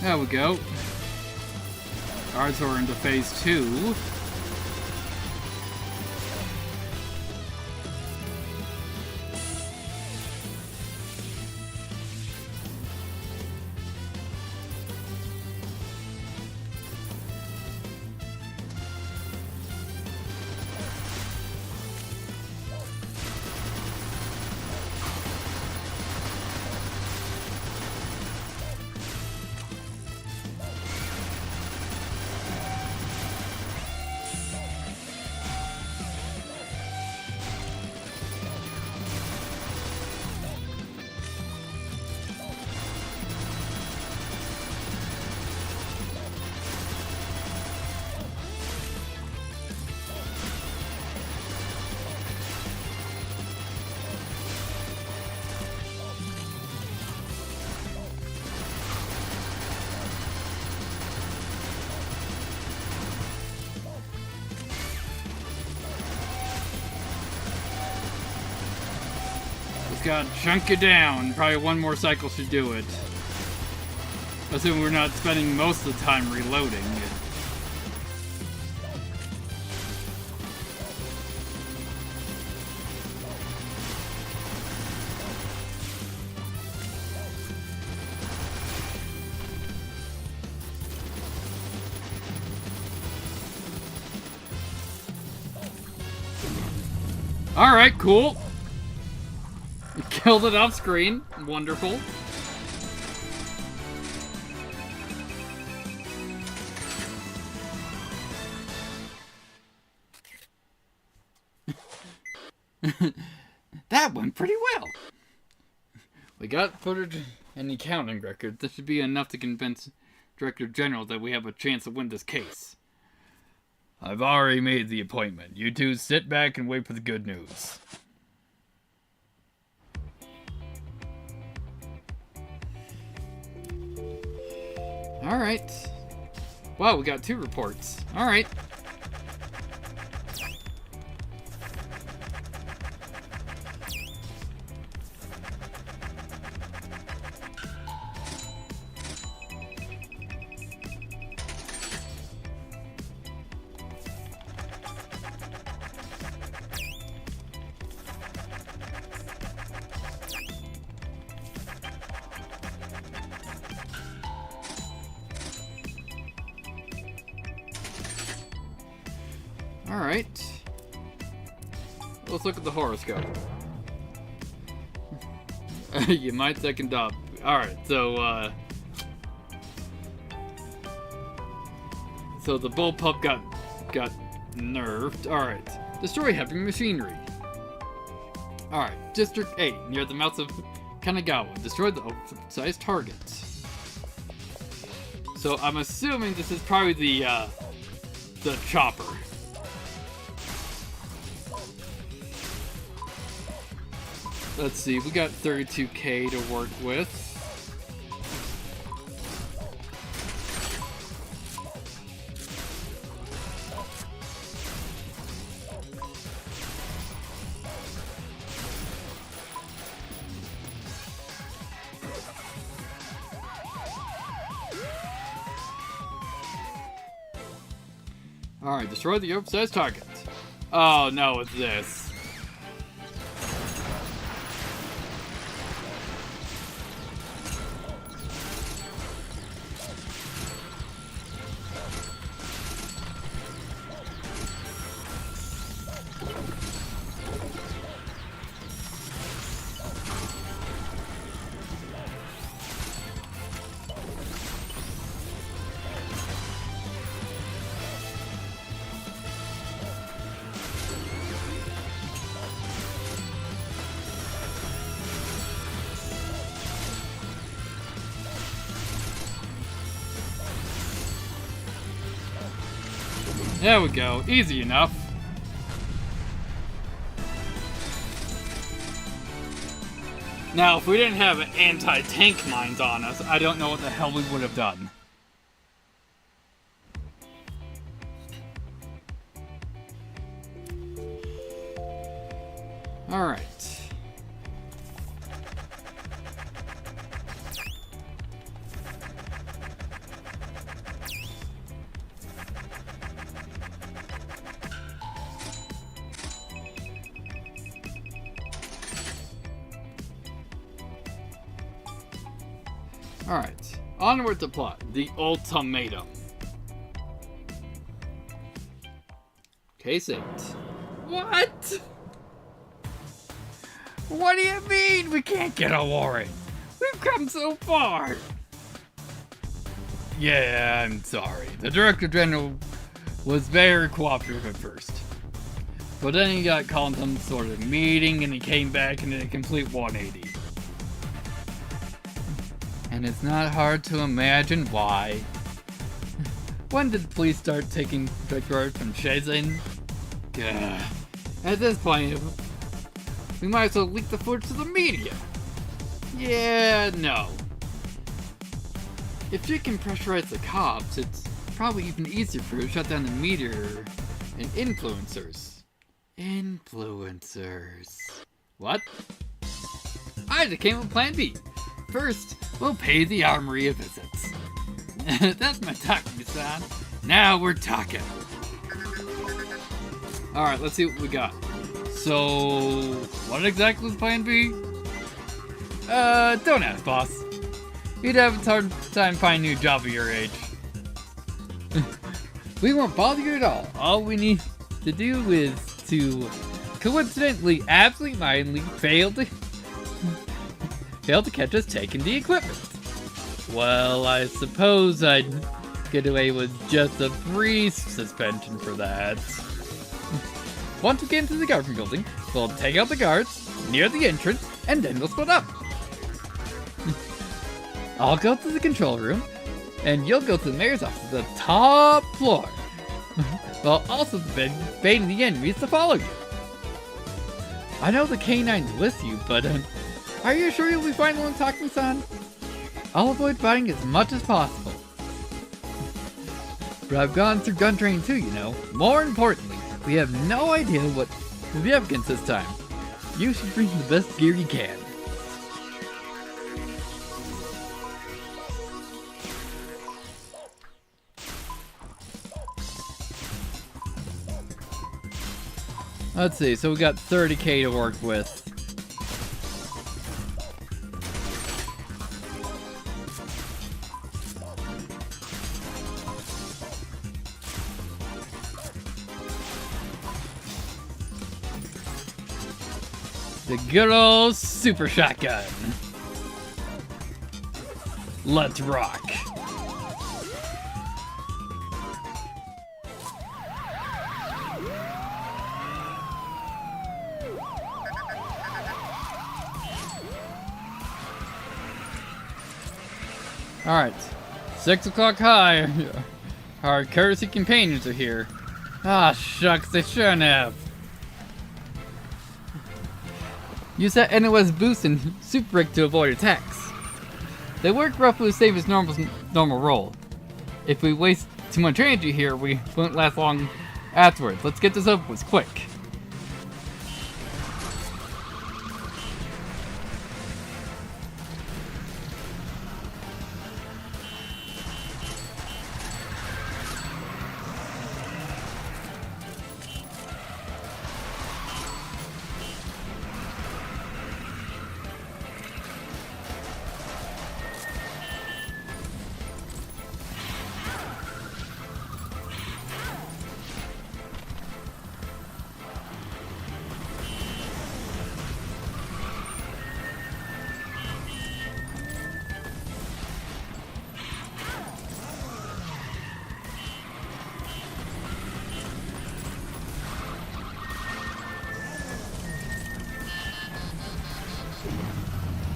There we go. Guards are into phase 2. Gotta chunk it down. Probably one more cycle should do it. Assuming we're not spending most of the time reloading. Alright, cool. Killed it off screen. Wonderful. That went pretty well. We got footage and the accounting record. This should be enough to convince Director General that we have a chance to win this case. I've already made the appointment. You two sit back and wait for the good news. Alright. Wow, we got 2 reports. Alright. Alright. Let's look at the horoscope. You might second up. Alright, so the bullpup got nerfed. Alright. Destroy heavy machinery. Alright, District 8, near the mouth of Kanagawa. Destroy the oversized target. So I'm assuming this is probably the chopper. Let's see, we got 32k to work with. Alright, destroy the oversized target. Oh no, it's this. There we go, easy enough. Now, if we didn't have anti-tank mines on us, I don't know what the hell we would have done. Alright. Alright, onward to plot, the ultimatum. Case 8. What? What do you mean we can't get a warrant? We've come so far. Yeah, I'm sorry. The Director General was very cooperative at first. But then he got called in some sort of meeting and he came back and did a complete 180. And it's not hard to imagine why. When did the police start taking orders from Shenzhen? At this point, we might as well leak the footage to the media. Yeah, no. If you can pressurize the cops, it's probably even easier for you to shut down the media and influencers. Influencers. What? I just came with plan B. First, we'll pay the armory a visit. That's my talking, son. Now we're talking. Alright, let's see what we got. So, what exactly was plan B? Don't ask, boss. You'd have a hard time finding a new job at your age. We won't bother you at all. All we need to do is to coincidentally, absolutely mindly fail to catch us taking the equipment. Well, I suppose I'd get away with just a brief suspension for that. Once we get into the government building, we'll take out the guards near the entrance, and then we'll split up. I'll go to the control room, and you'll go to the mayor's office at the top floor, while also baiting the enemies to follow you. I know the K9's with you, but are you sure you'll be fine while I'm talking, son? I'll avoid fighting as much as possible. But I've gone through gun training too, you know. More importantly, we have no idea what the evidence this time. You should bring the best gear you can. Let's see, so we got 30k to work with. The good old super shotgun. Let's rock. Alright. 6 o'clock high. Our courtesy companions are here. Ah, shucks, they shouldn't have. Use that NOS boost and super break to avoid attacks. They work roughly the same as normal roll. If we waste too much energy here, we won't last long afterwards. Let's get this over with quick.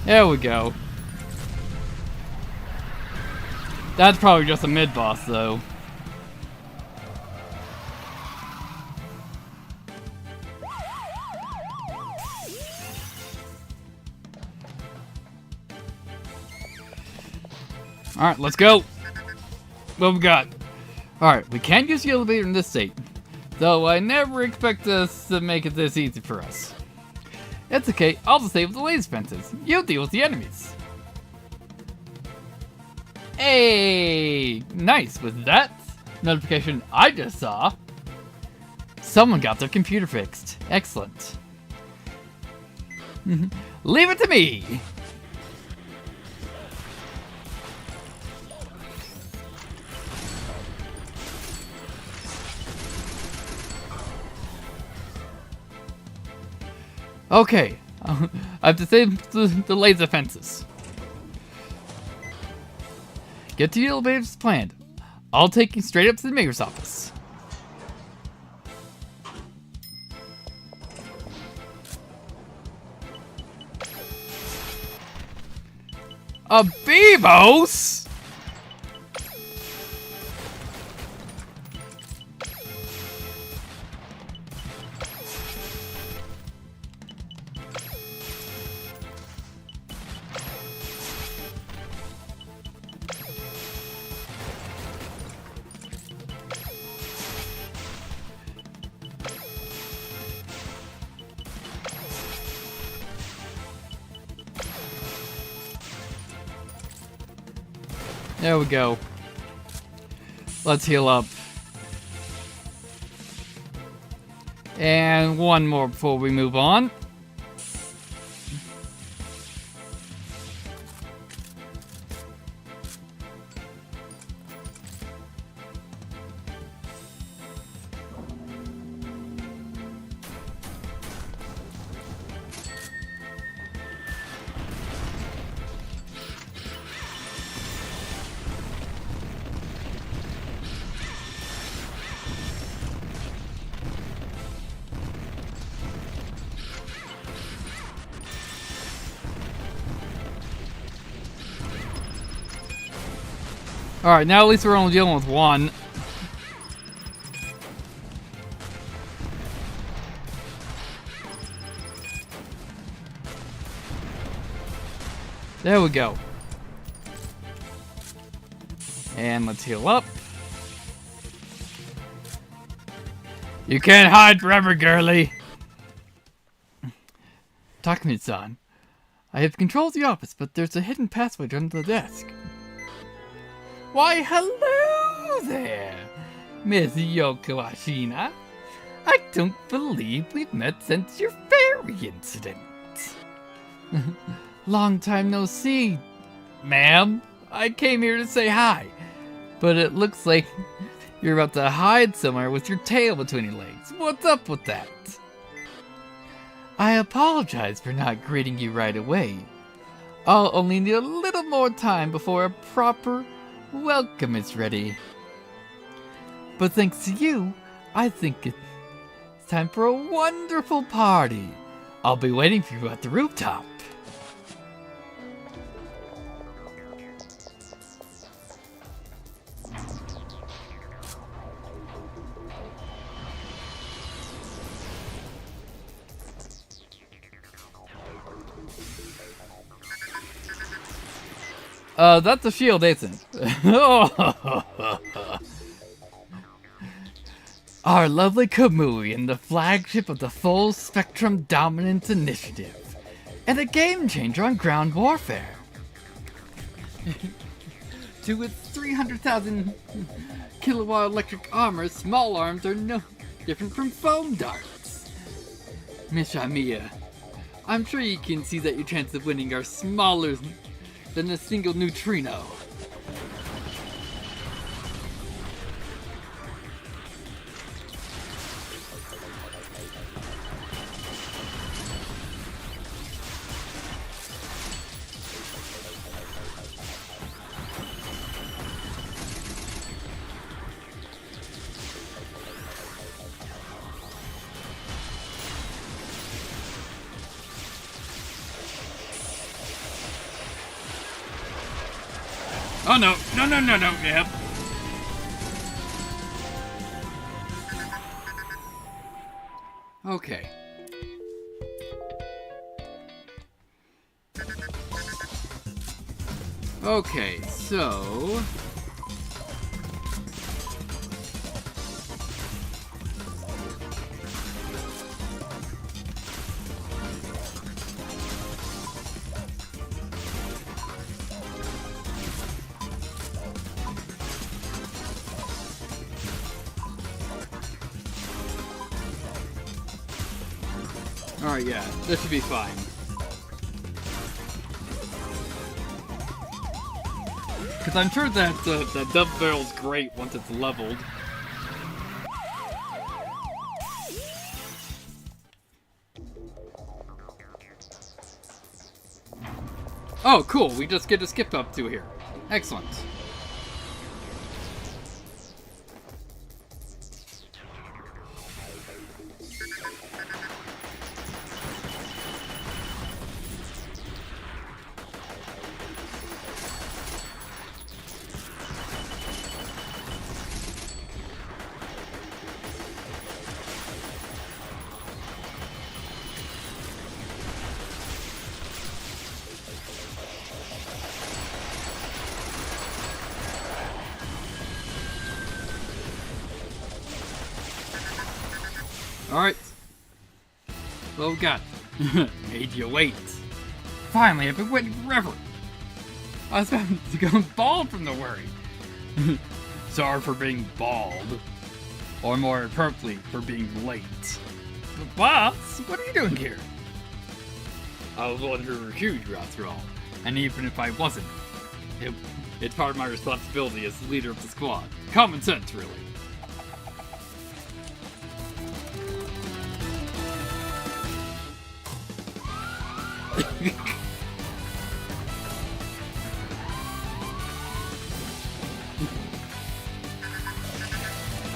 There we go. That's probably just a mid-boss, though. Alright, let's go. What we got? Alright, we can't use the elevator in this state. Though I never expect us to make it this easy for us. It's okay, I'll just stay with the laser fences. You deal with the enemies. Hey! Nice, with that notification I just saw, someone got their computer fixed. Excellent. Leave it to me! Okay, I have to save the laser fences. Get to the elevator as planned. I'll take you straight up to the mayor's office. A Beavos? There we go. Let's heal up. And one more before we move on. Alright, now at least we're only dealing with one. There we go. And let's heal up. You can't hide forever, girly. Takumi-san, I have controlled the office, but there's a hidden password under the desk. Why, hello there, Miss Yoko Ashina. I don't believe we've met since your ferry incident. Long time no see, ma'am. I came here to say hi, but it looks like you're about to hide somewhere with your tail between your legs. What's up with that? I apologize for not greeting you right away. I'll only need a little more time before a proper welcome is ready. But thanks to you, I think it's time for a wonderful party. I'll be waiting for you at the rooftop. That's a shield, isn't it? Our lovely Kamui and the flagship of the Full Spectrum Dominance Initiative, and a game changer on ground warfare. To its 300,000 kilowatt electric armor, small arms are no different from foam darts. Miss Amia, I'm sure you can see that your chances of winning are smaller than a single neutrino. Oh no, yep. Okay. Okay, so... Alright, yeah, this should be fine. Because I'm sure that that dove barrel's great once it's leveled. Oh, cool, we just get to skip up to here. Excellent. Alright. Well, we got made you wait. Finally, I've been waiting forever. I was about to go bald from the worry. Sorry for being bald. Or more appropriately, for being late. But boss, what are you doing here? I was under recruit you after all. And even if I wasn't, it's part of my responsibility as the leader of the squad. Common sense, really.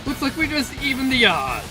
Looks like we just evened the odds.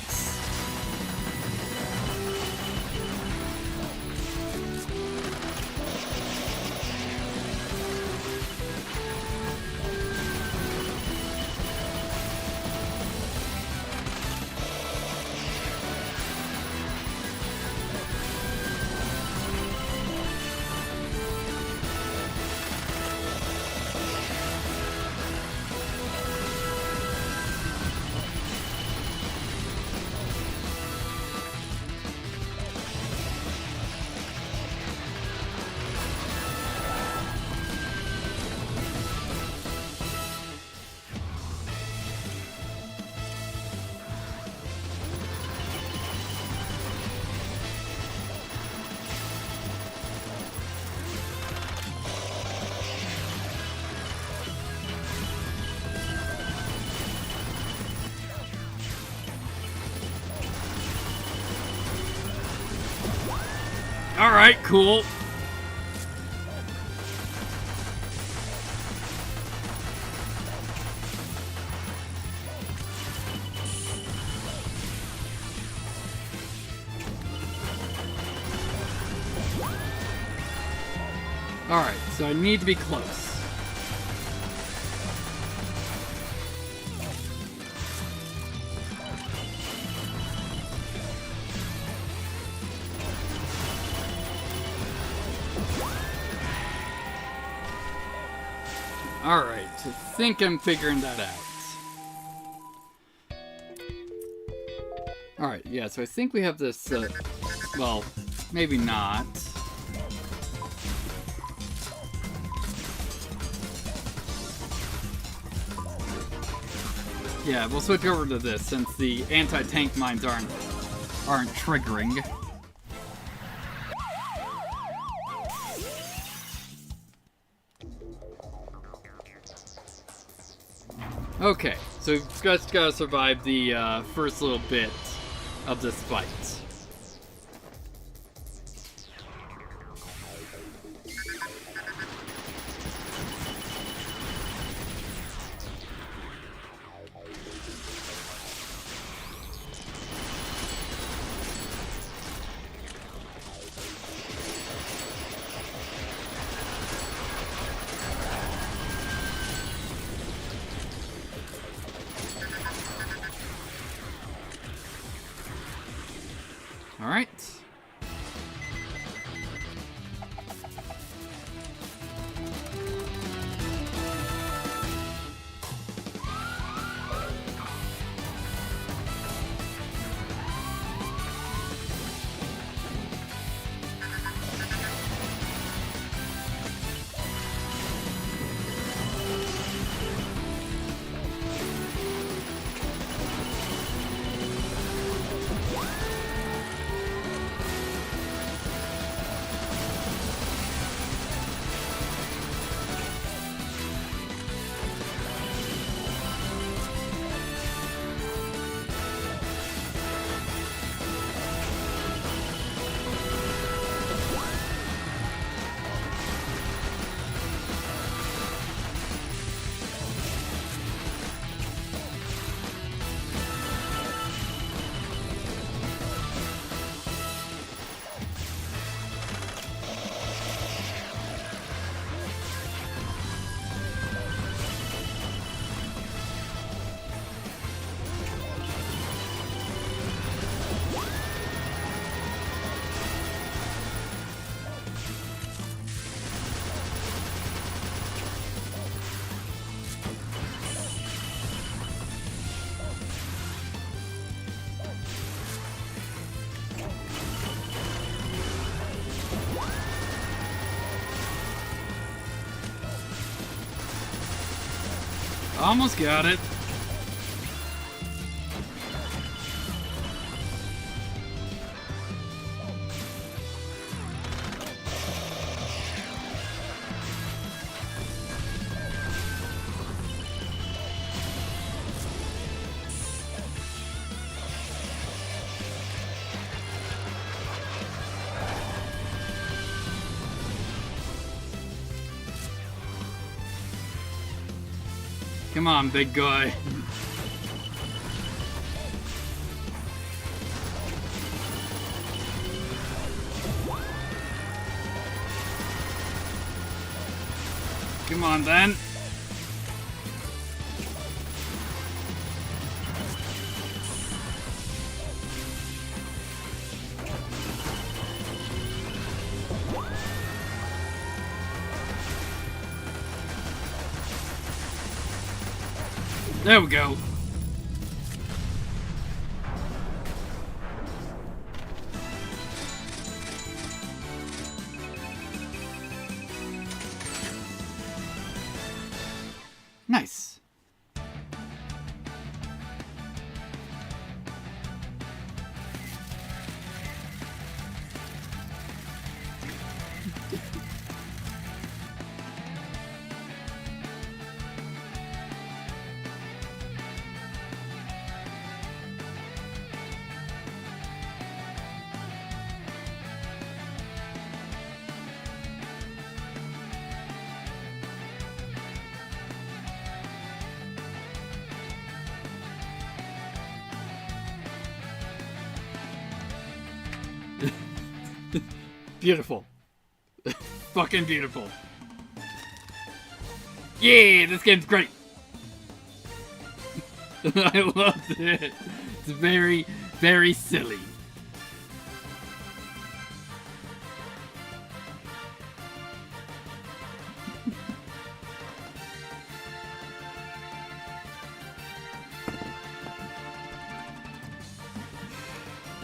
Alright, cool. Alright, so I need to be close. Alright, I think I'm figuring that out. Alright, yeah, so I think we have this, well, maybe not. Yeah, we'll switch over to this since the anti-tank mines aren't triggering. Okay, so we've just gotta survive the first little bit of this fight. Alright. Almost got it. Come on, big guy. Come on, then. There we go. Nice. Beautiful. Fucking beautiful. Yeah, this game's great. I loved it. It's very, very silly.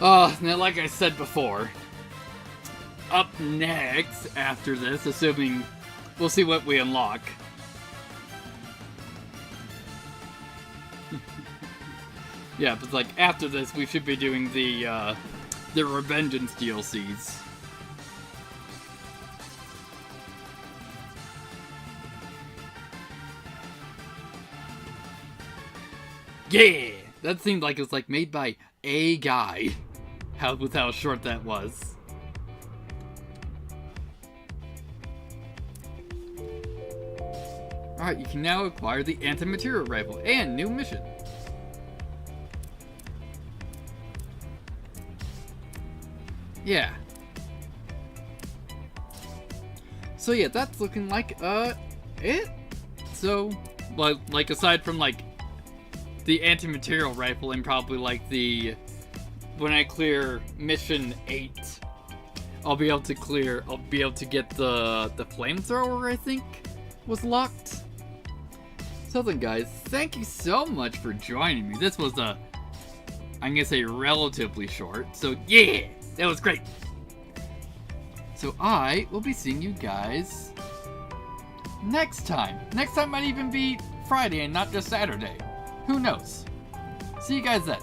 Now like I said before, up next after this, assuming we'll see what we unlock. Yeah, but like after this, we should be doing the Revengeance DLCs. Yeah, that seemed like it was like made by a guy. With how short that was. Alright, you can now acquire the anti-material rifle and new mission. Yeah. So yeah, that's looking like it. So, like aside from like the anti-material rifle and probably like the when I clear mission 8, I'll be able to get the flamethrower, I think, was locked. So then guys, thank you so much for joining me. This was I'm gonna say relatively short, so yeah, that was great. So I will be seeing you guys next time. Next time might even be Friday and not just Saturday. Who knows? See you guys then.